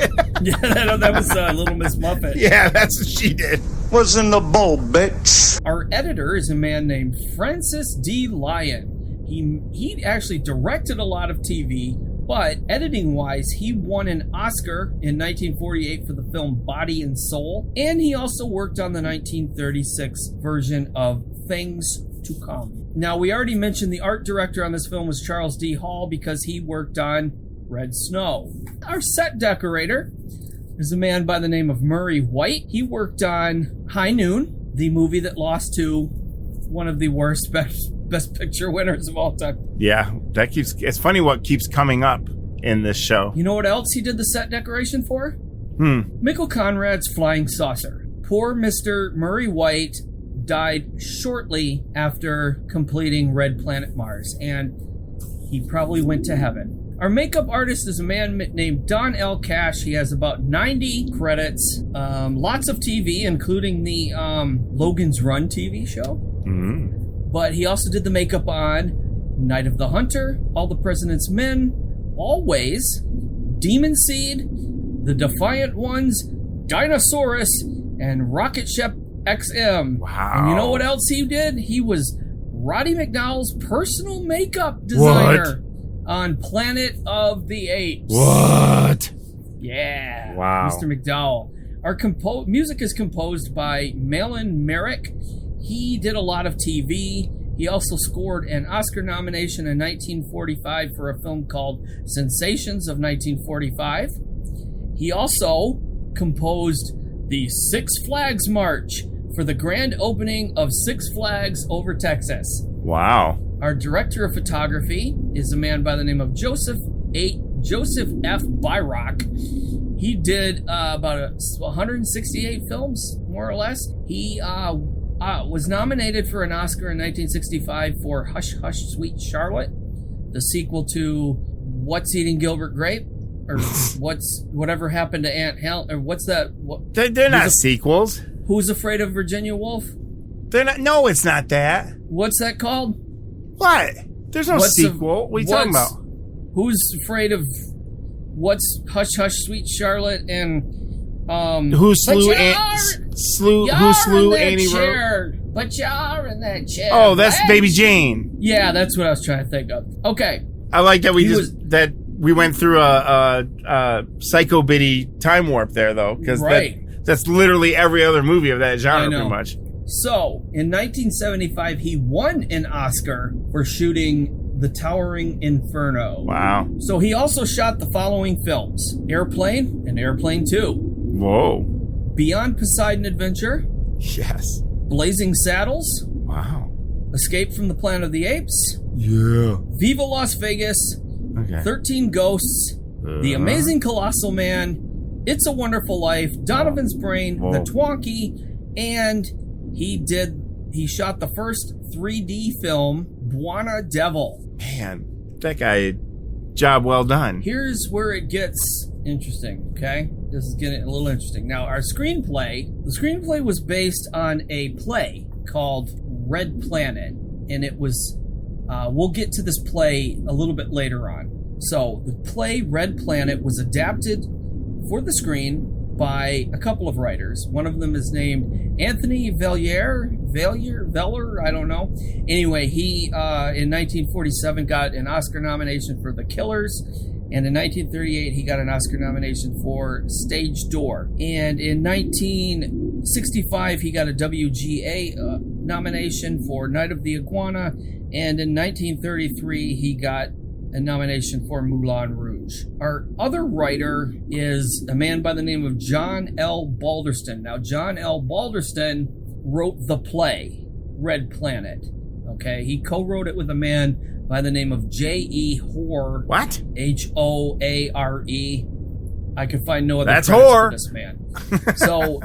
Yeah, that was Little Miss Muffet. Yeah, that's what she did. Was in the bowl, bitch. Our editor is a man named Francis D. Lyon. He actually directed a lot of TV, but editing-wise, he won an Oscar in 1948 for the film Body and Soul, and he also worked on the 1936 version of Things to Come. Now, we already mentioned the art director on this film was Charles D. Hall because he worked on Red Snow. Our set decorator is a man by the name of Murray White. He worked on High Noon, the movie that lost to one of the worst Best Picture winners of all time. Yeah, it's funny what keeps coming up in this show. You know what else he did the set decoration for? Mikkel Conrad's Flying Saucer. Poor Mr. Murray White died shortly after completing Red Planet Mars, and he probably went to heaven. Our makeup artist is a man named Don L. Cash. He has about 90 credits, lots of TV, including the Logan's Run TV show. But he also did the makeup on Night of the Hunter, All the President's Men, Always, Demon Seed, The Defiant Ones, Dinosaurus, and Rocket Ship XM. Wow. And you know what else he did? He was Roddy McDowell's personal makeup designer on Planet of the Apes. What? Yeah. Wow. Mr. McDowell. Our music is composed by Malin Merrick. He did a lot of TV. He also scored an Oscar nomination in 1945 for a film called Sensations of 1945. He also composed the Six Flags March for the grand opening of Six Flags over Texas. Wow. Our director of photography is a man by the name of Joseph F. Byrock. He did about 168 films, more or less. He was nominated for an Oscar in 1965 for Hush Hush Sweet Charlotte, the sequel to What's Eating Gilbert Grape, or Whatever Happened to Aunt Helen, or what's that? They're not sequels. Who's Afraid of Virginia Woolf? They're not. No, it's not that. What's that called? What? There's no sequel. What are you talking about? Who's Afraid of What's Hush Hush Sweet Charlotte and Who slew Annie Rose? But you're in that chair. Oh, that's Baby Jane. Yeah, that's what I was trying to think of. Okay. I like that we went through a Psycho Biddy time warp there, though, because that's literally every other movie of that genre, pretty much. So, in 1975, he won an Oscar for shooting The Towering Inferno. Wow. So he also shot the following films: Airplane and Airplane 2. Whoa. Beyond Poseidon Adventure. Yes. Blazing Saddles. Wow. Escape from the Planet of the Apes. Yeah. Viva Las Vegas. Okay. 13 Ghosts. The Amazing Colossal Man. It's a Wonderful Life. Donovan's Brain. Whoa. The Twonky. And he shot the first 3D film, Buona Devil. Man, that guy, job well done. Here's where it gets interesting, okay? This is getting a little interesting. Now, the screenplay was based on a play called Red Planet, and it was, we'll get to this play a little bit later on. So, the play Red Planet was adapted for the screen by a couple of writers. One of them is named Anthony Veller, I don't know. Anyway, he, in 1947, got an Oscar nomination for The Killers, and in 1938, he got an Oscar nomination for Stage Door. And in 1965, he got a WGA nomination for Night of the Iguana, and in 1933, he got a nomination for Moulin Rouge. Our other writer is a man by the name of John L. Balderston. Now, John L. Balderston wrote the play, Red Planet. Okay, he co-wrote it with a man by the name of J.E. Hoare. What? Hoare. I could find no other That's credits Hoare. for this man. So,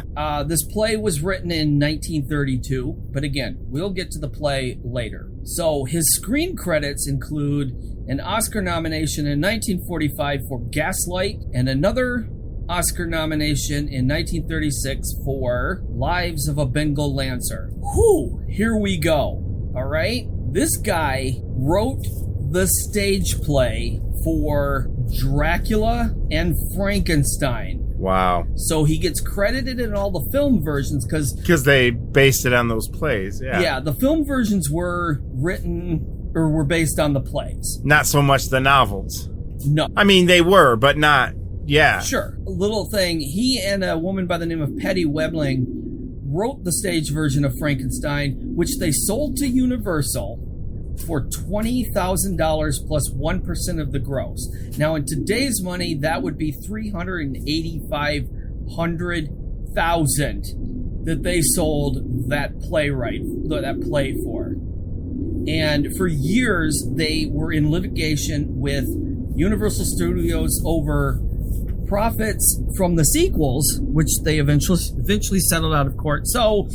this play was written in 1932, but again, we'll get to the play later. So, his screen credits include an Oscar nomination in 1945 for Gaslight, and another Oscar nomination in 1936 for Lives of a Bengal Lancer. Whew, here we go. All right? This guy wrote the stage play for Dracula and Frankenstein. Wow. So he gets credited in all the film versions because they based it on those plays. Yeah. Yeah, the film versions were written or were based on the plays. Not so much the novels. No. I mean, they were, but not, yeah. Sure. A little thing, he and a woman by the name of Patty Webling wrote the stage version of Frankenstein, which they sold to Universal for $20,000 plus 1% of the gross. Now, in today's money, that would be $385,000 that they sold that play for. And for years, they were in litigation with Universal Studios over profits from the sequels, which they eventually settled out of court. So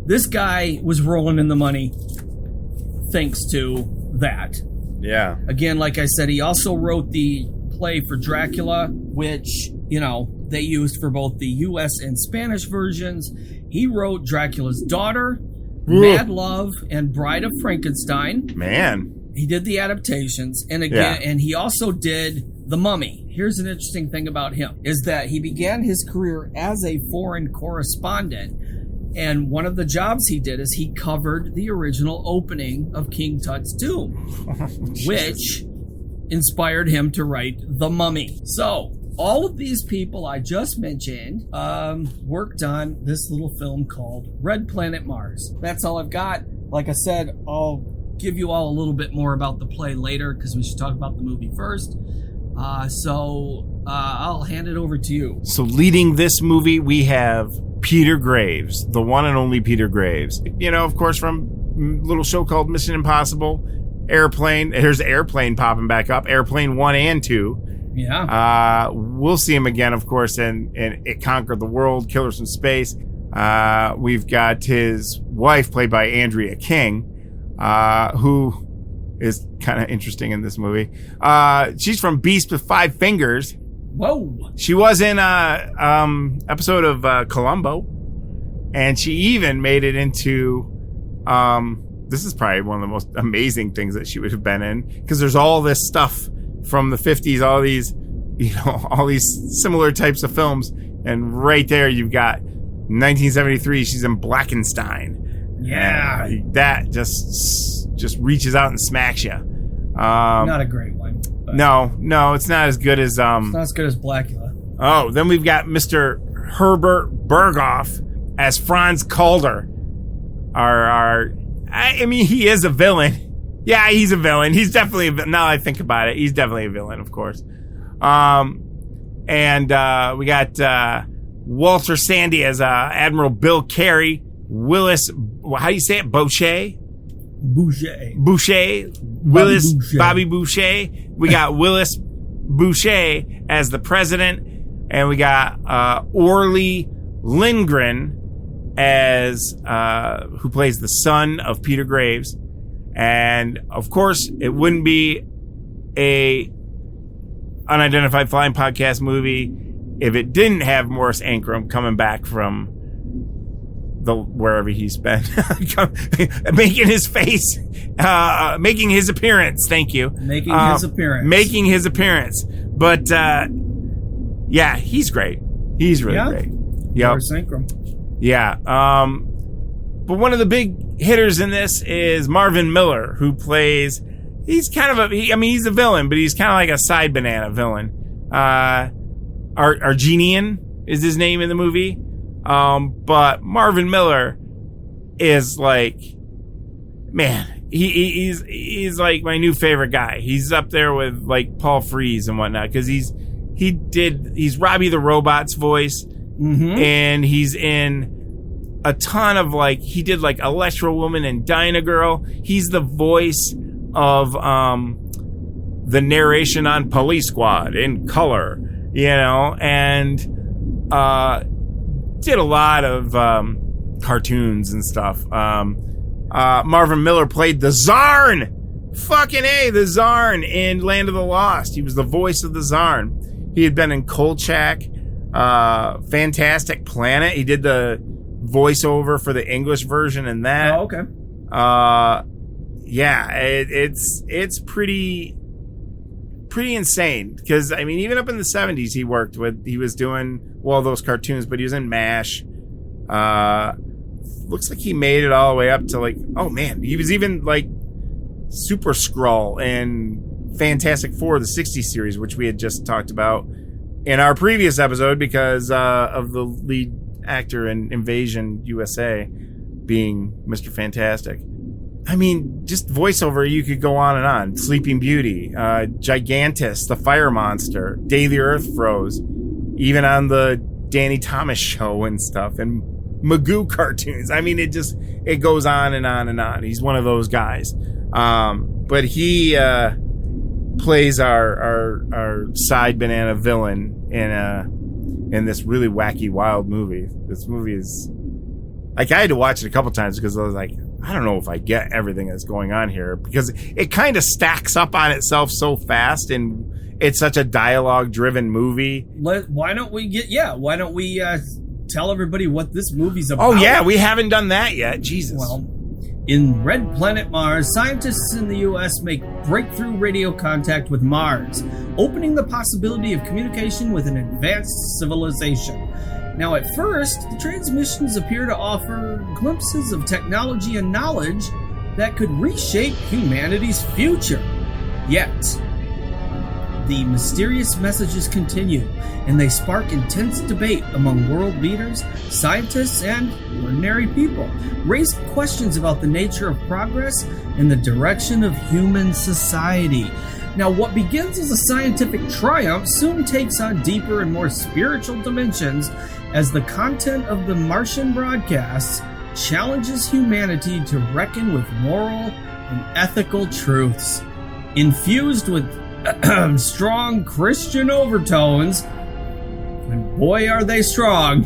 this guy was rolling in the money thanks to that. Yeah. Again, like I said, he also wrote the play for Dracula, which, they used for both the US and Spanish versions. He wrote Dracula's Daughter, Mad Love, and Bride of Frankenstein. Man. He did the adaptations, and and he also did The Mummy. Here's an interesting thing about him, is that he began his career as a foreign correspondent, and one of the jobs he did is he covered the original opening of King Tut's tomb, which inspired him to write The Mummy. So, all of these people I just mentioned worked on this little film called Red Planet Mars. That's all I've got. Like I said, I'll give you all a little bit more about the play later because we should talk about the movie first. So I'll hand it over to you. So leading this movie, we have Peter Graves, the one and only Peter Graves. Of course, from a little show called Mission Impossible, Airplane. Here's Airplane popping back up. Airplane 1 and 2. Yeah. We'll see him again, of course, in It Conquered the World, Killers from Space. We've got his wife, played by Andrea King, who is kind of interesting in this movie. She's from Beast with Five Fingers. Whoa. She was in a episode of Columbo, and she even made it into this is probably one of the most amazing things that she would have been in, because there's all this stuff from the 50s, all these similar types of films, And right there, you've got 1973. She's in Blackenstein. Yeah, that just reaches out and smacks you. Not a great one. No, it's not as good as It's not as good as Blackula. Oh, then we've got Mr. Herbert Berghoff as Franz Calder. I mean, he is a villain. Yeah, he's a villain. He's definitely a villain. Now I think about it, he's definitely a villain, of course. And we got Walter Sandy as Admiral Bill Carey. Willis, how do you say it? Boucher. Willis Bobby Boucher. We got Willis Boucher as the president, and we got Orly Lindgren as who plays the son of Peter Graves. And of course, it wouldn't be a Unidentified Flying Podcast movie if it didn't have Morris Ankrum coming back from wherever he's been, making his face, making his appearance. Thank you. Making his appearance. But yeah, he's great. He's really great. Yep. Morris Ankrum. Yeah. But one of the big hitters in this is Marvin Miller, who plays. He's kind of he's a villain, but he's kind of like a side banana villain. Argenian is his name in the movie. But Marvin Miller is like, man, he's like my new favorite guy. He's up there with like Paul Frees and whatnot, because he's Robbie the Robot's voice, and he's in a ton of he did like Electro Woman and Dyna Girl. He's the voice of the narration on Police Squad in color, and did a lot of cartoons and stuff. Marvin Miller played the Zarn. Fucking A, the Zarn in Land of the Lost. He was the voice of the Zarn. He had been in Kolchak, Fantastic Planet. He did the voiceover for the English version in that. Oh, okay. Yeah, it's pretty insane, because I mean, even up in the 70s he was doing those cartoons, but he was in MASH. Looks like he made it all the way up to he was even like Super Skrull and Fantastic Four, the 60s series, which we had just talked about in our previous episode because of the lead actor in Invasion USA being Mr. Fantastic. I mean, just voiceover, you could go on and on. Sleeping Beauty, Gigantus, the Fire Monster, Day the Earth Froze, even on the Danny Thomas show and stuff, and Magoo cartoons. I mean, it goes on and on and on. He's one of those guys. But he plays our side banana villain in this really wacky, wild movie. This movie is I had to watch it a couple times because I was like, I don't know if I get everything that's going on here, because it kind of stacks up on itself so fast, and it's such a dialogue-driven movie. Why don't we tell everybody what this movie's about? Oh yeah, we haven't done that yet. Jesus. Well, in Red Planet Mars, scientists in the U.S. make breakthrough radio contact with Mars, opening the possibility of communication with an advanced civilization. Now, at first, the transmissions appear to offer glimpses of technology and knowledge that could reshape humanity's future. Yet, the mysterious messages continue, and they spark intense debate among world leaders, scientists, and ordinary people, raise questions about the nature of progress and the direction of human society. Now, what begins as a scientific triumph soon takes on deeper and more spiritual dimensions as the content of the Martian broadcasts challenges humanity to reckon with moral and ethical truths. Infused with strong Christian overtones, and boy are they strong,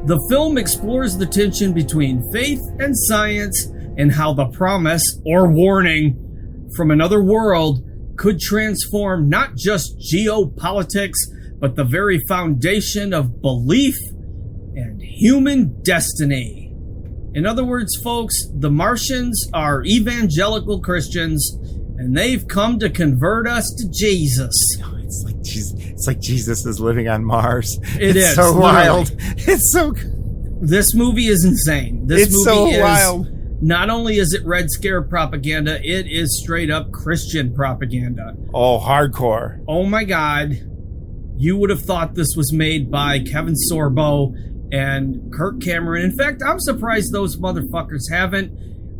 the film explores the tension between faith and science and how the promise or warning from another world could transform not just geopolitics, but the very foundation of belief and human destiny. In other words, folks, the Martians are evangelical Christians, and they've come to convert us to Jesus. It's like Jesus is living on Mars. It's so literally wild. It's so. This movie is insane. This It's movie so is, wild. Not only is it Red Scare propaganda, it is straight up Christian propaganda. Oh, hardcore. Oh my God. You would have thought this was made by Kevin Sorbo and Kirk Cameron. In fact, I'm surprised those motherfuckers haven't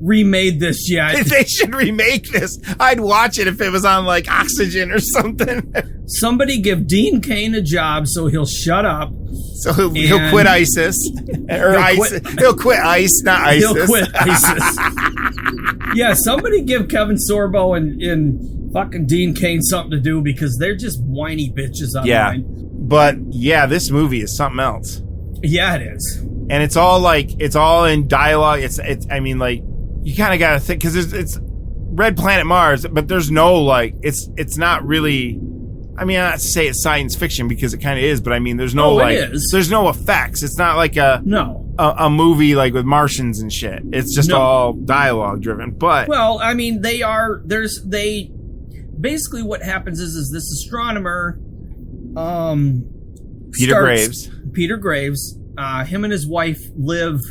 remade this yet. They should remake this. I'd watch it if it was on like Oxygen or something. Somebody give Dean Cain a job so he'll shut up. So he'll quit ISIS. He'll quit ICE, not ISIS. He'll quit ISIS. Yeah, somebody give Kevin Sorbo and fucking Dean Cain something to do because they're just whiny bitches online. But yeah, this movie is something else. Yeah, it is. And it's all in dialogue. It's I mean, like, you kind of got to think, because it's Red Planet Mars, but there's no, like, it's not really, I mean, not to say it's science fiction because it kind of is, but I mean, there's no, there's no effects. It's not like a movie like with Martians and shit. It's just all dialogue driven. But, well, I mean, basically what happens is this astronomer, Peter Graves, him and his wife live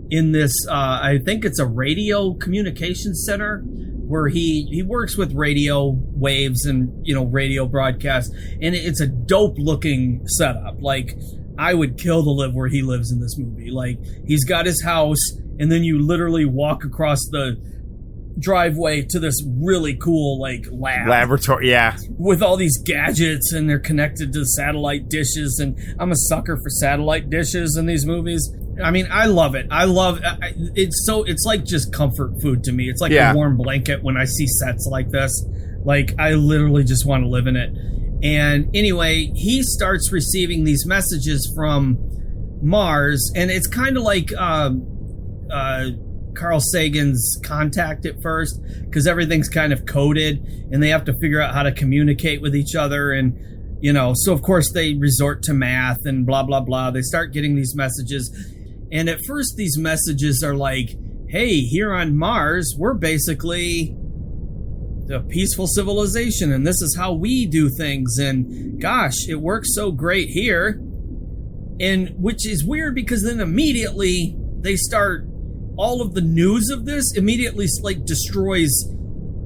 in this, I think it's a radio communication center where he works with radio waves and, radio broadcasts. And it's a dope looking setup. Like, I would kill to live where he lives in this movie. Like, he's got his house and then you literally walk across the driveway to this really cool, like, laboratory, yeah, with all these gadgets, and they're connected to satellite dishes, and I'm a sucker for satellite dishes in these movies. I mean, I love it. It's like just comfort food to me. It's like a warm blanket when I see sets like this. Like, I literally just want to live in it. And anyway, he starts receiving these messages from Mars, and it's kind of like Carl Sagan's Contact at first, because everything's kind of coded and they have to figure out how to communicate with each other. And, so of course they resort to math and blah, blah, blah. They start getting these messages. And at first these messages are like, hey, here on Mars, we're basically a peaceful civilization and this is how we do things. And gosh, it works so great here. And which is weird because then immediately they start, all of the news of this immediately like destroys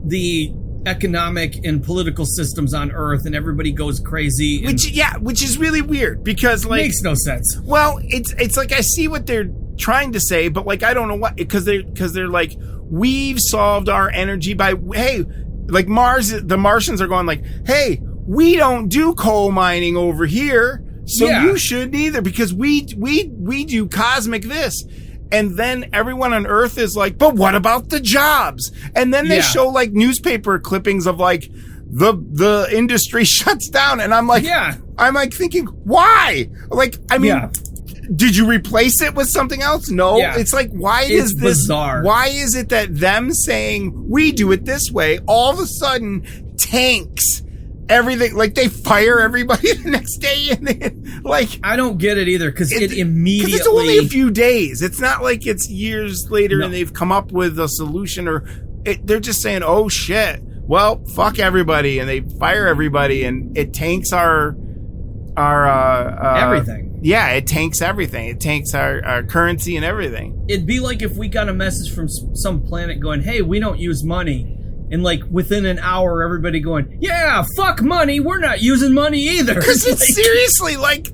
the economic and political systems on Earth, and everybody goes crazy. Which is really weird because, like, makes no sense. Well, it's like I see what they're trying to say, but like I don't know what, because they're like, we've solved our energy by, hey, like the Martians are going like, hey, we don't do coal mining over here, so you shouldn't either because we do cosmic this. And then everyone on Earth is like, but what about the jobs? And then they show like newspaper clippings of like the industry shuts down. And I'm like, I'm like thinking, why? Like, I mean, did you replace it with something else? No. It's like, why is this bizarre? Why is it that them saying we do it this way all of a sudden tanks everything? Like, they fire everybody the next day, and they, like, I don't get it either because it immediately. It's only a few days. It's not like it's years later and they've come up with a solution, or they're just saying, "Oh shit, well, fuck everybody," and they fire everybody, and it tanks our everything. Yeah, it tanks everything. It tanks our currency and everything. It'd be like if we got a message from some planet going, "Hey, we don't use money." And like within an hour, everybody going, yeah, fuck money. We're not using money either. Because it's seriously like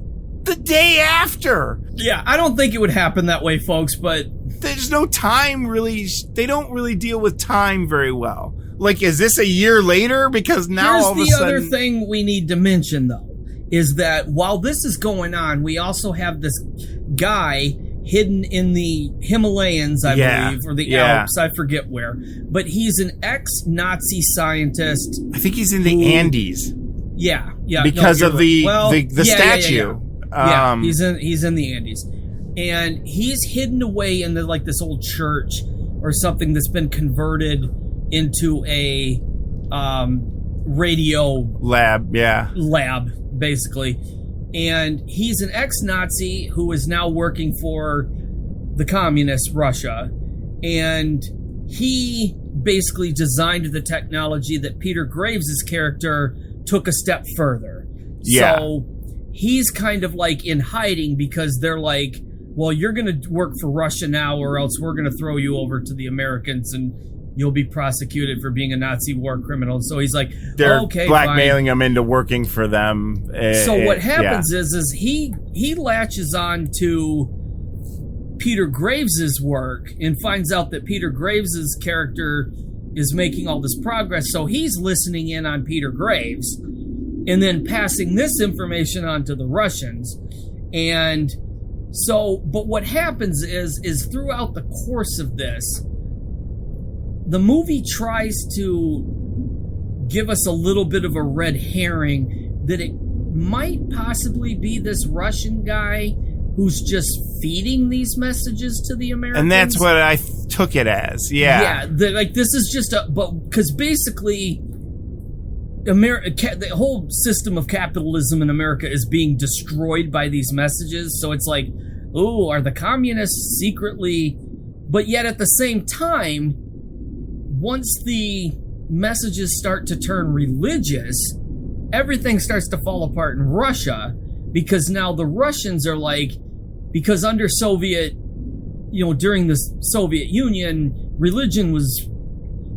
the day after. Yeah, I don't think it would happen that way, folks, but there's no time really. They don't really deal with time very well. Like, is this a year later? Because now all of a sudden. Here's the other thing we need to mention, though, is that while this is going on, we also have this guy hidden in the Himalayas, I believe, or the Alps, I forget where. But he's an ex-Nazi scientist. I think he's in the Andes. Yeah. Because of the statue. Yeah, he's in the Andes. And he's hidden away in this old church or something that's been converted into a radio lab. Yeah. Lab, basically. And he's an ex-Nazi who is now working for the communist Russia. And he basically designed the technology that Peter Graves' character took a step further. Yeah. So he's kind of like in hiding because they're like, well, you're going to work for Russia now or else we're going to throw you over to the Americans and you'll be prosecuted for being a Nazi war criminal. So he's like, they're okay, blackmailing fine. him into working for them. So what happens is he latches on to Peter Graves's work and finds out that Peter Graves's character is making all this progress. So he's listening in on Peter Graves and then passing this information on to the Russians. And so, but what happens is throughout the course of this, the movie tries to give us a little bit of a red herring that it might possibly be this Russian guy who's just feeding these messages to the Americans. And that's what I took it as. Yeah. Yeah. Like this is just because basically the whole system of capitalism in America is being destroyed by these messages. So it's like, oh, are the communists secretly, but yet at the same time, once the messages start to turn religious, everything starts to fall apart in Russia because now the Russians are like, because under Soviet, during the Soviet Union, religion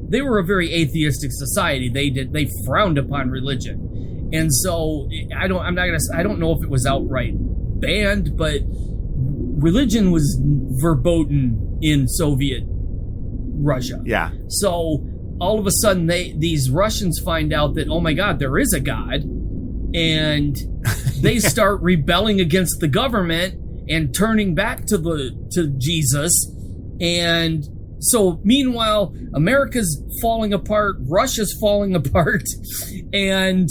they were a very atheistic society. They frowned upon religion. And so I don't know if it was outright banned, but religion was verboten in Soviet Russia. Yeah. So all of a sudden these Russians find out that, oh my God, there is a God, and they start rebelling against the government and turning back to Jesus. And so meanwhile, America's falling apart, Russia's falling apart, and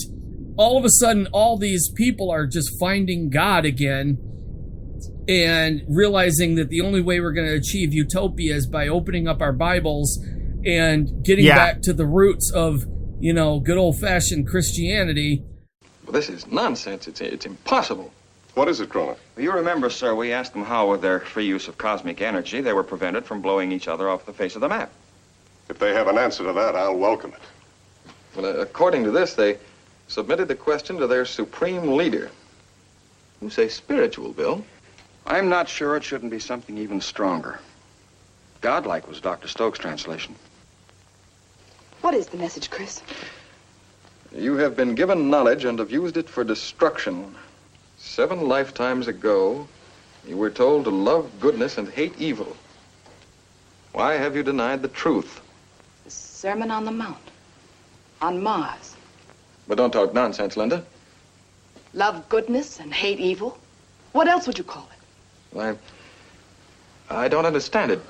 all of a sudden all these people are just finding God again and realizing that the only way we're going to achieve utopia is by opening up our Bibles and getting back to the roots of, good old-fashioned Christianity. Well, this is nonsense. It's impossible. What is it, Cronin? Well, you remember, sir, we asked them how, with their free use of cosmic energy, they were prevented from blowing each other off the face of the map. If they have an answer to that, I'll welcome it. Well, according to this, they submitted the question to their supreme leader. You say spiritual, Bill? I'm not sure it shouldn't be something even stronger. Godlike was Dr. Stokes' translation. What is the message, Chris? You have been given knowledge and have used it for destruction. 7 lifetimes ago, you were told to love goodness and hate evil. Why have you denied the truth? The Sermon on the Mount. On Mars. But don't talk nonsense, Linda. Love goodness and hate evil? What else would you call it? Well, I don't understand it.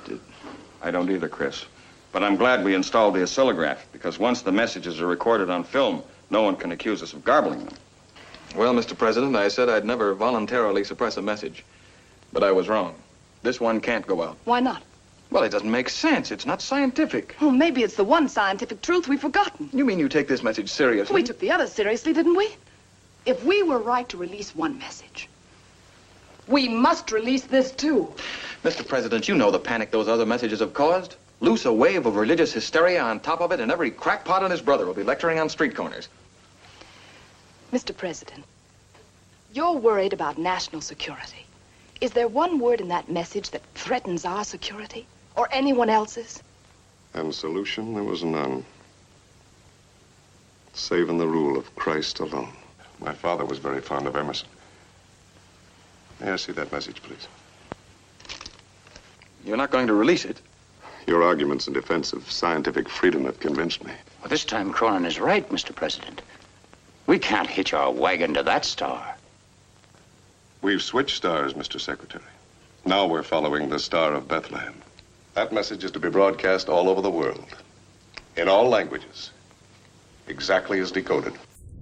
I don't either, Chris. But I'm glad we installed the oscillograph, because once the messages are recorded on film, no one can accuse us of garbling them. Well, Mr. President, I said I'd never voluntarily suppress a message. But I was wrong. This one can't go out. Why not? Well, it doesn't make sense. It's not scientific. Oh, maybe it's the one scientific truth we've forgotten. You mean you take this message seriously? We took the others seriously, didn't we? If we were right to release one message, we must release this too. Mr. President, you know the panic those other messages have caused. Loose a wave of religious hysteria on top of it, and every crackpot and his brother will be lecturing on street corners. Mr. President, you're worried about national security. Is there one word in that message that threatens our security? Or anyone else's? And solution, there was none. Save in the rule of Christ alone. My father was very fond of Emerson. May I see that message, please? You're not going to release it? Your arguments in defense of scientific freedom have convinced me. Well, this time Cronin is right, Mr. President. We can't hitch our wagon to that star. We've switched stars, Mr. Secretary. Now we're following the Star of Bethlehem. That message is to be broadcast all over the world. In all languages. Exactly as decoded.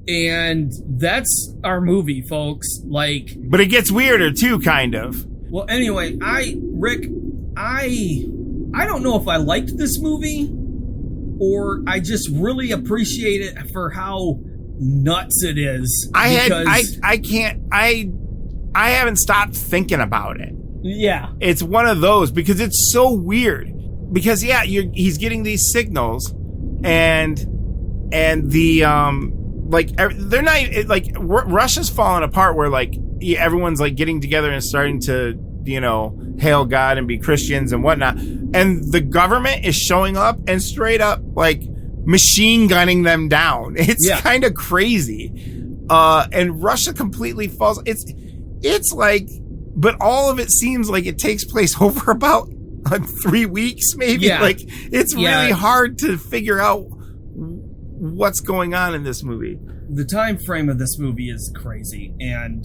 And that's our movie, folks. But it gets weirder, too, kind of. Well, anyway, Rick, I don't know if I liked this movie or I just really appreciate it for how nuts it is. I haven't stopped thinking about it. Yeah. It's one of those because it's so weird. Because he's getting these signals and the like they're not like Russia's falling apart where like everyone's like getting together and starting to, you know, hail God and be Christians and whatnot, and the government is showing up and straight up like machine gunning them down. It's kind of crazy. And Russia completely falls. It's like, but all of it seems like it takes place over about 3 weeks, maybe. Yeah. Like it's really hard to figure out what's going on in this movie. The time frame of this movie is crazy, and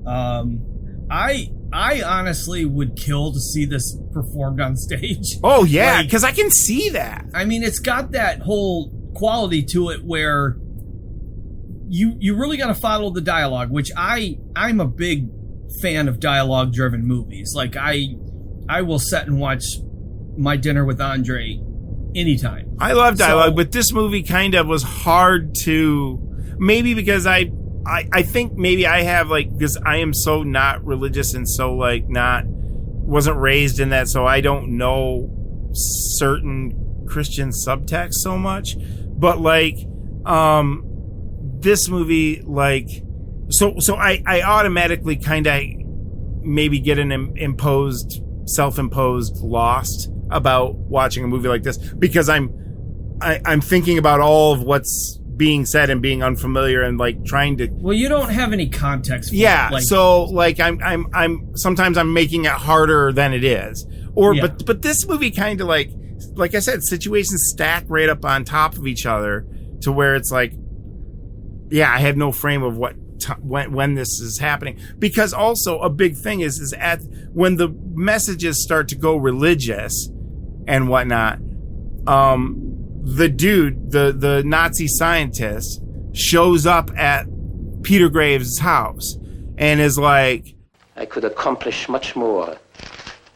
I honestly would kill to see this performed on stage. Oh yeah, because I can see that. I mean, it's got that whole quality to it where you really got to follow the dialogue, which I'm a big fan of dialogue driven movies. Like I will sit and watch My Dinner with Andre anytime. I love dialogue, but this movie kind of was hard to, maybe because I think maybe I have like, because I am so not religious and so like wasn't raised in that, so I don't know certain Christian subtext so much, but like, this movie, like, so I automatically kind of maybe get an self-imposed lost about watching a movie like this, because I'm thinking about all of what's being said and being unfamiliar and like trying to. Well, you don't have any context for it. Like, so like I'm sometimes I'm making it harder than it is. But this movie kind of like I said, situations stack right up on top of each other to where it's like, yeah, I have no frame of when this is happening, because also a big thing is at when the messages start to go religious and whatnot, the dude, the Nazi scientist, shows up at Peter Graves' house and is like, I could accomplish much more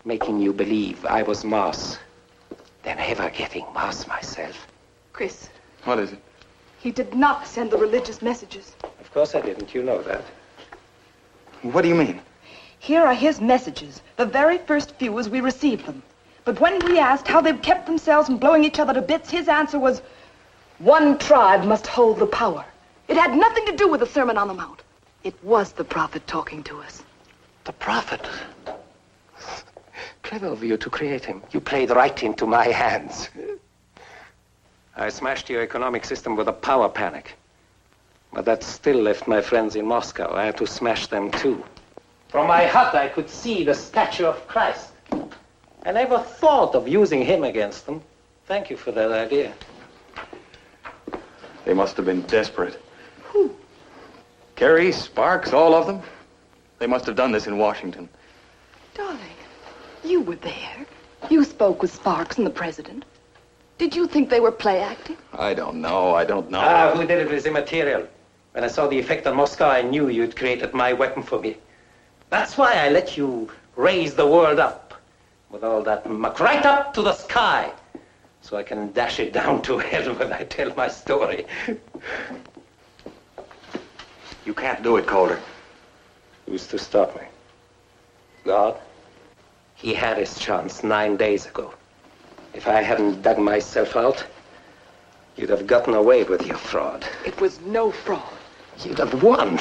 making you believe I was Mars than ever getting Mars myself. Chris. What is it? He did not send the religious messages. Of course I didn't. You know that. What do you mean? Here are his messages, the very first few as we received them. But when we asked how they've kept themselves from blowing each other to bits, his answer was, one tribe must hold the power. It had nothing to do with the Sermon on the Mount. It was the prophet talking to us. The prophet? Clever of you to create him. You played right into my hands. I smashed your economic system with a power panic. But that still left my friends in Moscow. I had to smash them too. From my hut I could see the statue of Christ. I never thought of using him against them. Thank you for that idea. They must have been desperate. Who? Kerry, Sparks, all of them. They must have done this in Washington. Darling, you were there. You spoke with Sparks and the president. Did you think they were play acting? I don't know. Who did it is immaterial. When I saw the effect on Moscow, I knew you'd created my weapon for me. That's why I let you raise the world up with all that muck right up to the sky, so I can dash it down to hell when I tell my story. You can't do it, Calder. Who's to stop me? God? He had his chance 9 days ago. If I hadn't dug myself out, you'd have gotten away with your fraud. It was no fraud. You'd have won.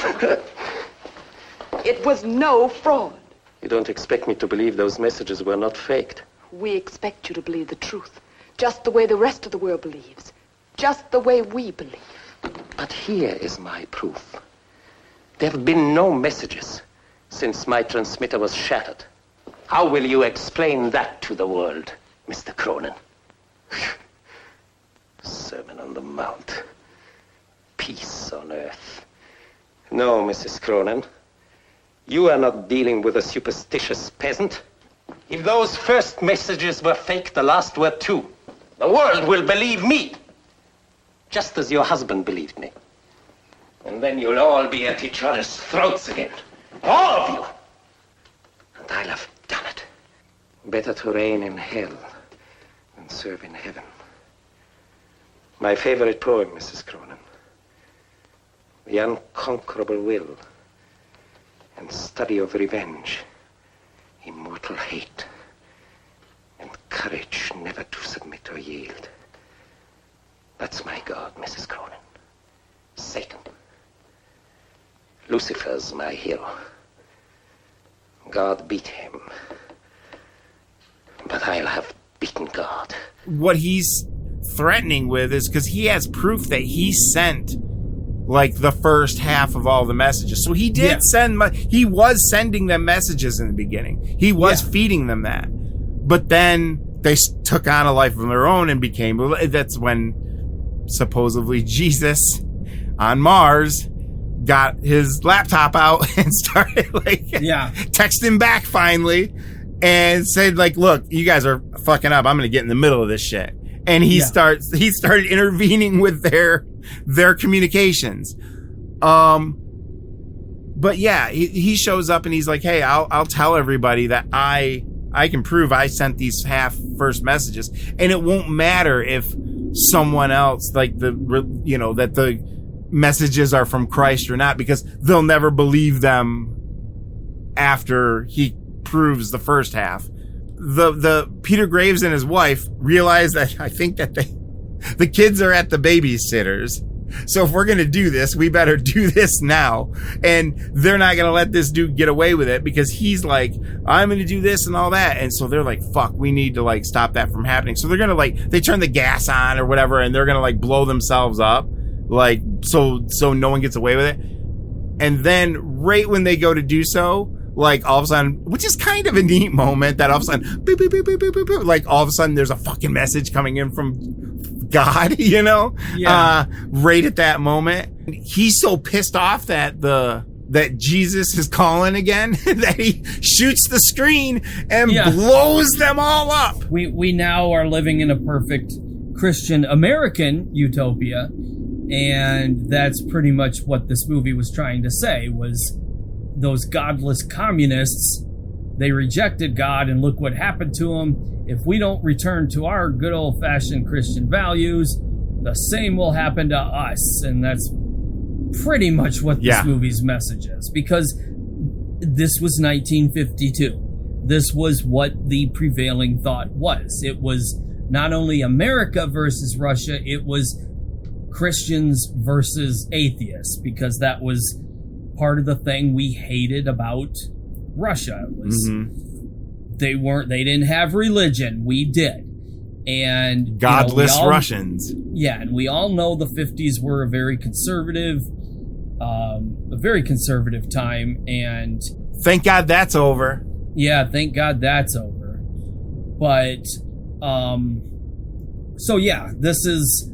It was no fraud. You don't expect me to believe those messages were not faked. We expect you to believe the truth, just the way the rest of the world believes, just the way we believe. But here is my proof. There have been no messages since my transmitter was shattered. How will you explain that to the world, Mr. Cronin? Sermon on the Mount. Peace on earth. No, Mrs. Cronin. You are not dealing with a superstitious peasant. If those first messages were fake, the last were too. The world will believe me, just as your husband believed me. And then you'll all be at each other's throats again. All of you. And I'll have done it. Better to reign in hell than serve in heaven. My favorite poem, Mrs. Cronin. The unconquerable will and study of revenge, immortal hate, and courage never to submit or yield. That's my God, Mrs. Cronin. Satan. Lucifer's my hero. God beat him. But I'll have beaten God. What he's threatening with is because he has proof that he sent like the first half of all the messages. So he did send, he was sending them messages in the beginning. He was feeding them that. But then they took on a life of their own and became, that's when supposedly Jesus on Mars got his laptop out and started texting back finly and said like, look, you guys are fucking up. I'm going to get in the middle of this shit. And he started intervening with their communications. But yeah, he shows up and he's like, hey, I'll tell everybody that I can prove I sent these first messages, and it won't matter if someone else that the messages are from Christ or not, because they'll never believe them after he proves the first half. The Peter Graves and his wife realize that I think that the kids are at the babysitters. So if we're going to do this, we better do this now. And they're not going to let this dude get away with it because he's like, I'm going to do this and all that. And so they're like, fuck, we need to stop that from happening. So they're going to they turn the gas on or whatever, and they're going to blow themselves up. So no one gets away with it. And then right when they go to do so, all of a sudden, which is kind of a neat moment, that all of a sudden, beep, beep, beep, beep, beep, beep, beep, all of a sudden there's a fucking message coming in from God, right at that moment. He's so pissed off that Jesus is calling again that he shoots the screen and blows them all up. We now are living in a perfect Christian American utopia, and that's pretty much what this movie was trying to say, was those godless communists, they rejected God, and look what happened to them. If we don't return to our good old-fashioned Christian values, the same will happen to us. And that's pretty much what this movie's message is, because this was 1952. This was what the prevailing thought was. It was not only America versus Russia, it was Christians versus atheists, because that was part of the thing we hated about Russia. It was they didn't have religion, we did. And godless Russians. Yeah, and we all know the 50s were a very conservative time, and thank God that's over. Yeah, thank God that's over. But so yeah, this is,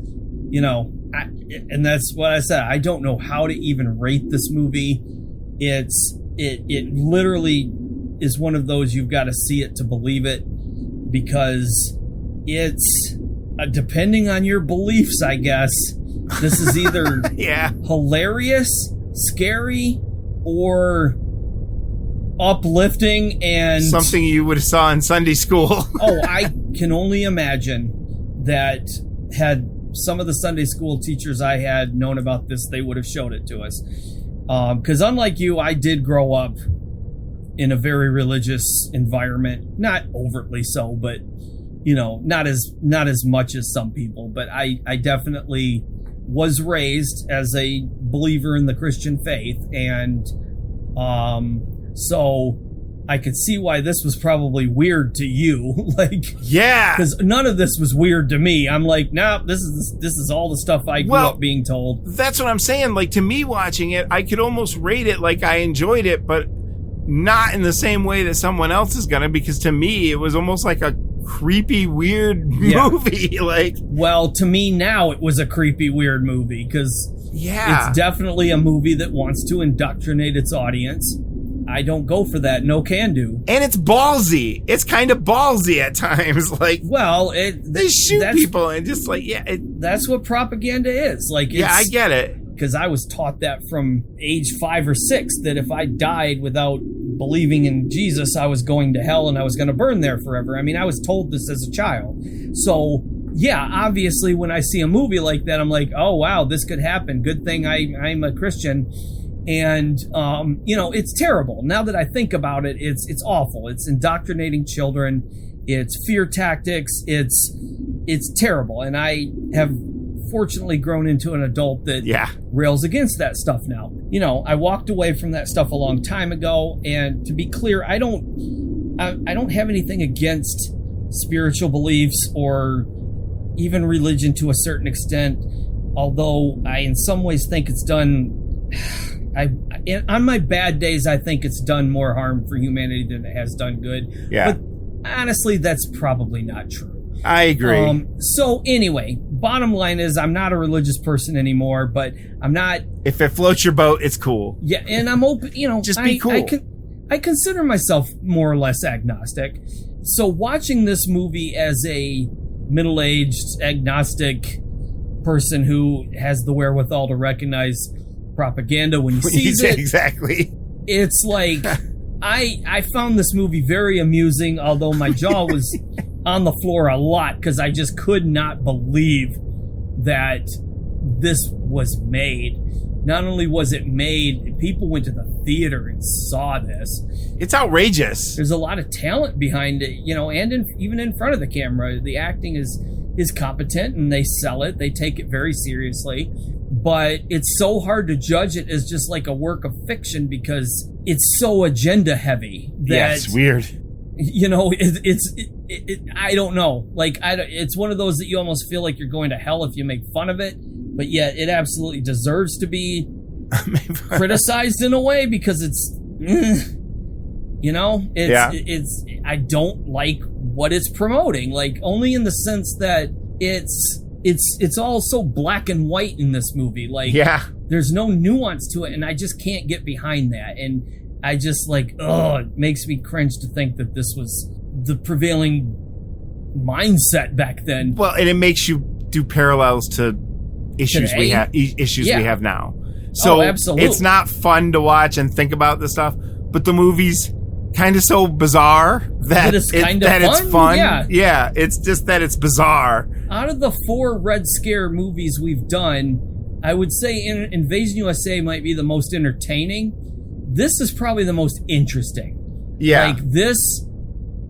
and that's what I said. I don't know how to even rate this movie. It literally is one of those, you've got to see it to believe it, because it's depending on your beliefs, I guess. This is either hilarious, scary, or uplifting and something you would have saw in Sunday school. Oh, I can only imagine that had some of the Sunday school teachers I had known about this, they would have showed it to us. Because unlike you, I did grow up in a very religious environment. Not overtly so, but not as much as some people. But I definitely was raised as a believer in the Christian faith, and so I could see why this was probably weird to you. Because none of this was weird to me. I'm like, nah, this is all the stuff I grew up being told. That's what I'm saying. To me, watching it, I could almost rate it like I enjoyed it, but not in the same way that someone else is gonna, because to me, it was almost like a creepy, weird movie. Well, to me now, it was a creepy, weird movie, because it's definitely a movie that wants to indoctrinate its audience. I don't go for that. No can do. And it's ballsy. It's kind of ballsy at times. They shoot people and just that's what propaganda is. I get it. Because I was taught that from age 5 or 6, that if I died without believing in Jesus, I was going to hell and I was going to burn there forever. I mean, I was told this as a child. So yeah, obviously when I see a movie like that, I'm like, oh wow, this could happen. Good thing I'm a Christian. And, it's terrible. Now that I think about it, it's awful. It's indoctrinating children. It's fear tactics. It's terrible. And I have unfortunately grown into an adult that rails against that stuff now. You know, I walked away from that stuff a long time ago, and to be clear, I don't have anything against spiritual beliefs or even religion to a certain extent, although I in some ways think it's done on my bad days, I think it's done more harm for humanity than it has done good. Yeah. But honestly, that's probably not true. I agree. So anyway, bottom line is I'm not a religious person anymore, but I'm not... If it floats your boat, it's cool. Yeah, and I'm open, you know... Just be cool. I consider myself more or less agnostic. So watching this movie as a middle-aged agnostic person who has the wherewithal to recognize propaganda when he sees it... Exactly. It's like... I found this movie very amusing, although my jaw was on the floor a lot because I just could not believe that this was made. Not only was it made, people went to the theater and saw this. It's outrageous. There's a lot of talent behind it, you know, and even in front of the camera. The acting is competent, and they sell it. They take it very seriously. But it's so hard to judge it as just like a work of fiction because it's so agenda heavy. Yeah, it's weird. You know, I don't know. Like, it's one of those that you almost feel like you're going to hell if you make fun of it, but yet it absolutely deserves to be criticized in a way because it's, you know, it's. I don't like what it's promoting. Like, only in the sense that it's all so black and white in this movie. Like, there's no nuance to it, and I just can't get behind that. And I just it makes me cringe to think that this was the prevailing mindset back then. Well, and it makes you do parallels to issues Today? we have now. So absolutely. It's not fun to watch and think about this stuff, but the movie's kind of so bizarre that it's fun. Yeah, it's just that it's bizarre. Out of the 4 Red Scare movies we've done, I would say Invasion USA might be the most entertaining. This is probably the most interesting. Yeah. Like this,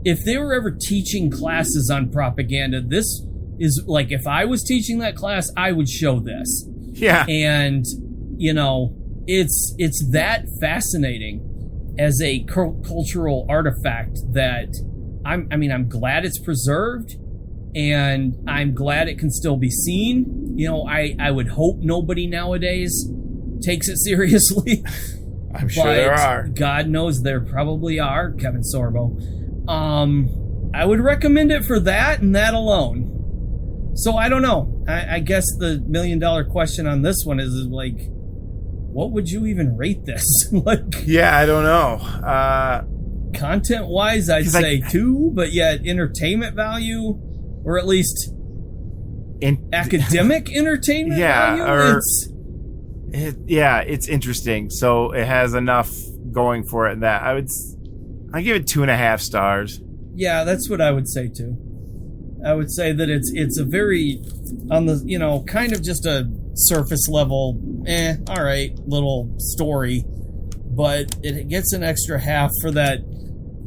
if they were ever teaching classes on propaganda, this is like, if I was teaching that class, I would show this. Yeah. And, you know, it's that fascinating as a cultural artifact that I'm glad it's preserved, and I'm glad it can still be seen. You know, I would hope nobody nowadays takes it seriously. I'm sure there are. God knows there probably are, Kevin Sorbo. I would recommend it for that and that alone. So I don't know. I guess the $1 million question on this one is like, what would you even rate this? Yeah, I don't know. Content-wise, I'd say 2, but yet entertainment value, or at least academic entertainment value. It's interesting. So it has enough going for it that I give it 2.5 stars. Yeah, that's what I would say too. I would say that it's a very, on the, you know, kind of just a surface level, all right, little story, but it gets an extra half for that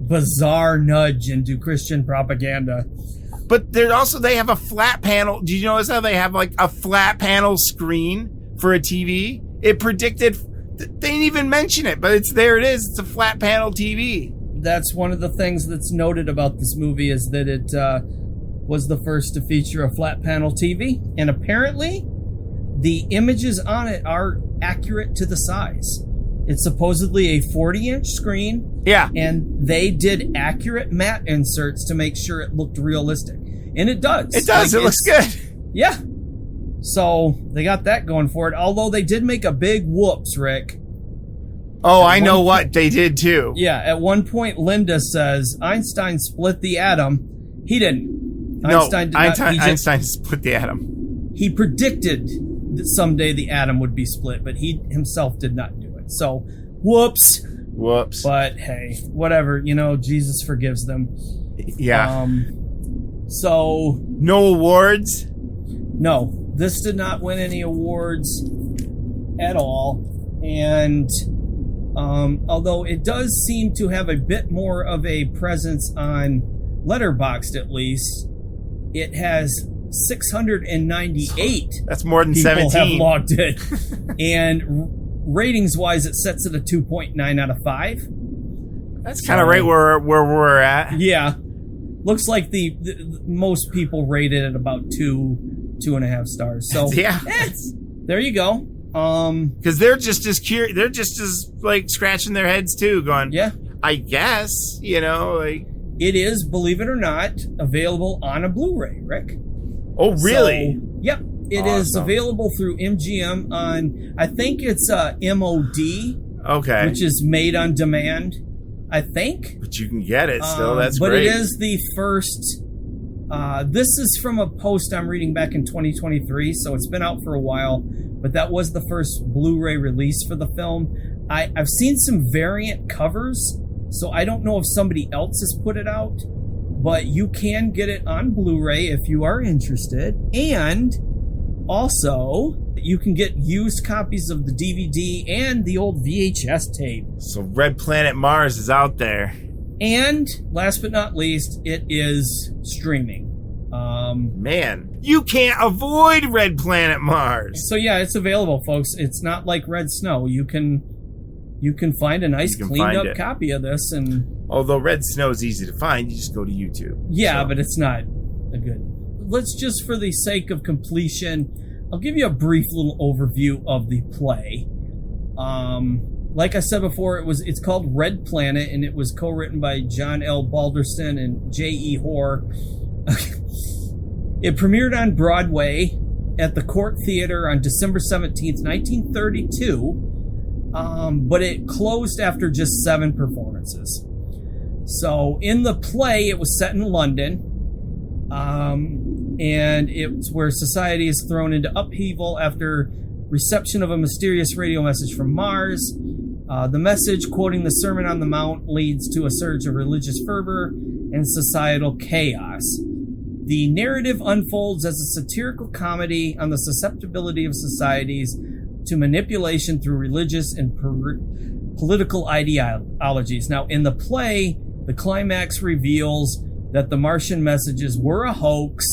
bizarre nudge into Christian propaganda. But they have a flat panel. Did you notice how they have like a flat panel screen for a TV? It predicted, they didn't even mention it, but there it is. It's a flat panel TV. That's one of the things that's noted about this movie is that it was the first to feature a flat panel TV. And apparently the images on it are accurate to the size. It's supposedly a 40-inch screen. Yeah. And they did accurate matte inserts to make sure it looked realistic. And it does. It does. It looks good. Yeah. So they got that going for it. Although they did make a big whoops, Rick. Oh, I know what they did too. Yeah. At one point, Linda says, Einstein split the atom. He didn't. Einstein split the atom. He predicted that someday the atom would be split, but he himself did not do it. So, whoops. But hey, whatever. You know, Jesus forgives them. Yeah. So... No awards? No. This did not win any awards at all. And although it does seem to have a bit more of a presence on Letterboxd, at least, it has 698. That's more than people 17. have logged it. And ratings-wise, it sets it a 2.9 out of 5. That's kind of right where we're at. Yeah. Looks like the most people rated it about 2.5 stars. So yeah, there you go. Because they're just as curious. They're just as like scratching their heads too, going, yeah, I guess, you know, like it is, believe it or not, available on a Blu-ray, Rick. Oh, really? So, yep. It is available through MGM on, I think it's MOD. Okay. Which is made on demand, I think. But you can get it still. That's but great. But it is the first. This is from a post I'm reading back in 2023, so it's been out for a while. But that was the first Blu-ray release for the film. I've seen some variant covers, so I don't know if somebody else has put it out. But you can get it on Blu-ray if you are interested. And also, you can get used copies of the DVD and the old VHS tape. So Red Planet Mars is out there. And last but not least, it is streaming. Man, you can't avoid Red Planet Mars. So yeah, it's available, folks. It's not like Red Snow. You can find a nice cleaned up copy of this. And although Red Snow is easy to find, you just go to YouTube. Yeah, but it's not a good. Let's just, for the sake of completion, I'll give you a brief little overview of the play. Like I said before, it's called Red Planet, and it was co-written by John L. Balderston and J.E. Hoare. It premiered on Broadway at the Court Theater on December 17th, 1932, but it closed after just 7 performances. So in the play, it was set in London, and it's where society is thrown into upheaval after reception of a mysterious radio message from Mars. The message, quoting the Sermon on the Mount, leads to a surge of religious fervor and societal chaos. The narrative unfolds as a satirical comedy on the susceptibility of societies to manipulation through religious and political ideologies. Now, in the play, the climax reveals that the Martian messages were a hoax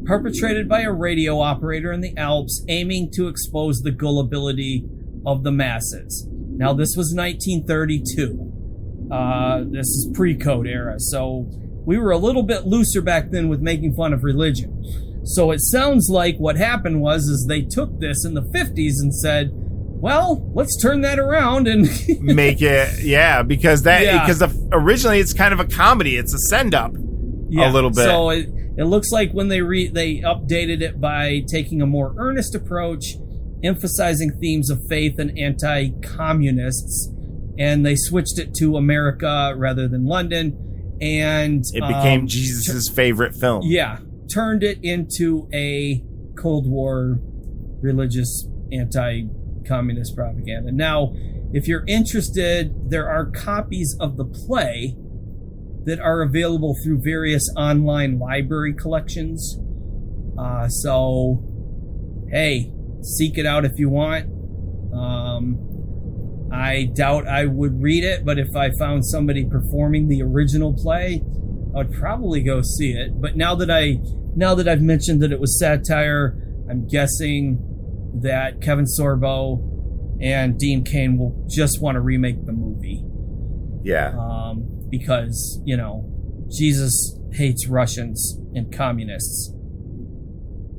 perpetrated by a radio operator in the Alps aiming to expose the gullibility of the masses. Now, this was 1932. This is pre-code era, so we were a little bit looser back then with making fun of religion. So it sounds like what happened was they took this in the 50s and said, well, let's turn that around and make it, because originally it's kind of a comedy. It's a send-up a little bit. So it looks like when they updated it by taking a more earnest approach, emphasizing themes of faith and anti-communists, and they switched it to America rather than London. And it became Jesus' favorite film. Yeah, turned it into a Cold War religious anti-communist propaganda. Now, if you're interested, there are copies of the play that are available through various online library collections. So, hey, seek it out if you want. I doubt I would read it, but if I found somebody performing the original play, I would probably go see it. But now that I've mentioned that it was satire, I'm guessing that Kevin Sorbo and Dean Cain will just want to remake the movie. Yeah. Because, Jesus hates Russians and communists.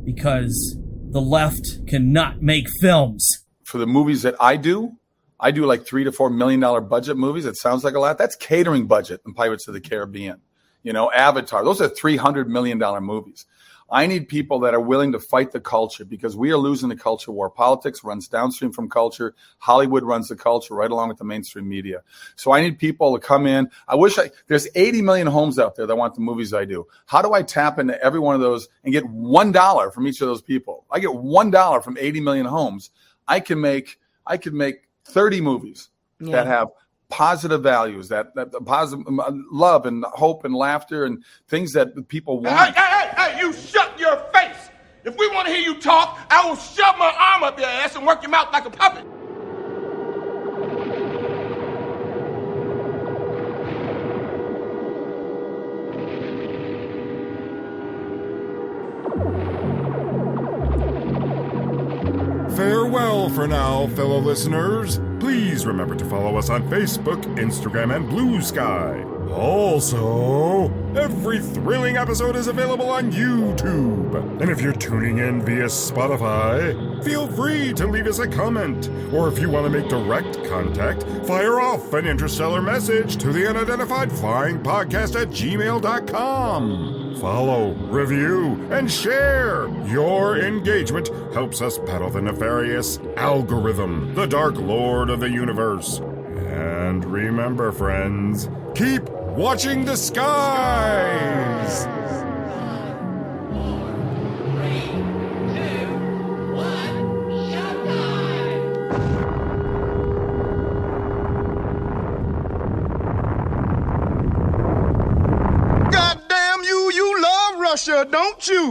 Because the left cannot make films. For the movies that I do like $3 to $4 million budget movies. It sounds like a lot. That's catering budget in Pirates of the Caribbean. Avatar. Those are $300 million movies. I need people that are willing to fight the culture because we are losing the culture war. Politics runs downstream from culture. Hollywood runs the culture right along with the mainstream media. So I need people to come in. There's 80 million homes out there that want the movies I do. How do I tap into every one of those and get $1 from each of those people? I get $1 from 80 million homes. I could make 30 movies that have positive values, that positive love and hope and laughter and things that people want. Hey, you shut your face. If we want to hear you talk, I will shove my arm up your ass and work your mouth like a puppet. farewell for now, fellow listeners. Please remember to follow us on Facebook, Instagram, and Blue Sky. Also, every thrilling episode is available on YouTube. And if you're tuning in via Spotify, feel free to leave us a comment. Or if you want to make direct contact, fire off an interstellar message to the unidentified flying podcast at gmail.com. Follow, review, and share. Your engagement helps us battle the nefarious algorithm, the Dark Lord of the universe. And remember, friends, keep watching the skies! Goddamn you love Russia, don't you?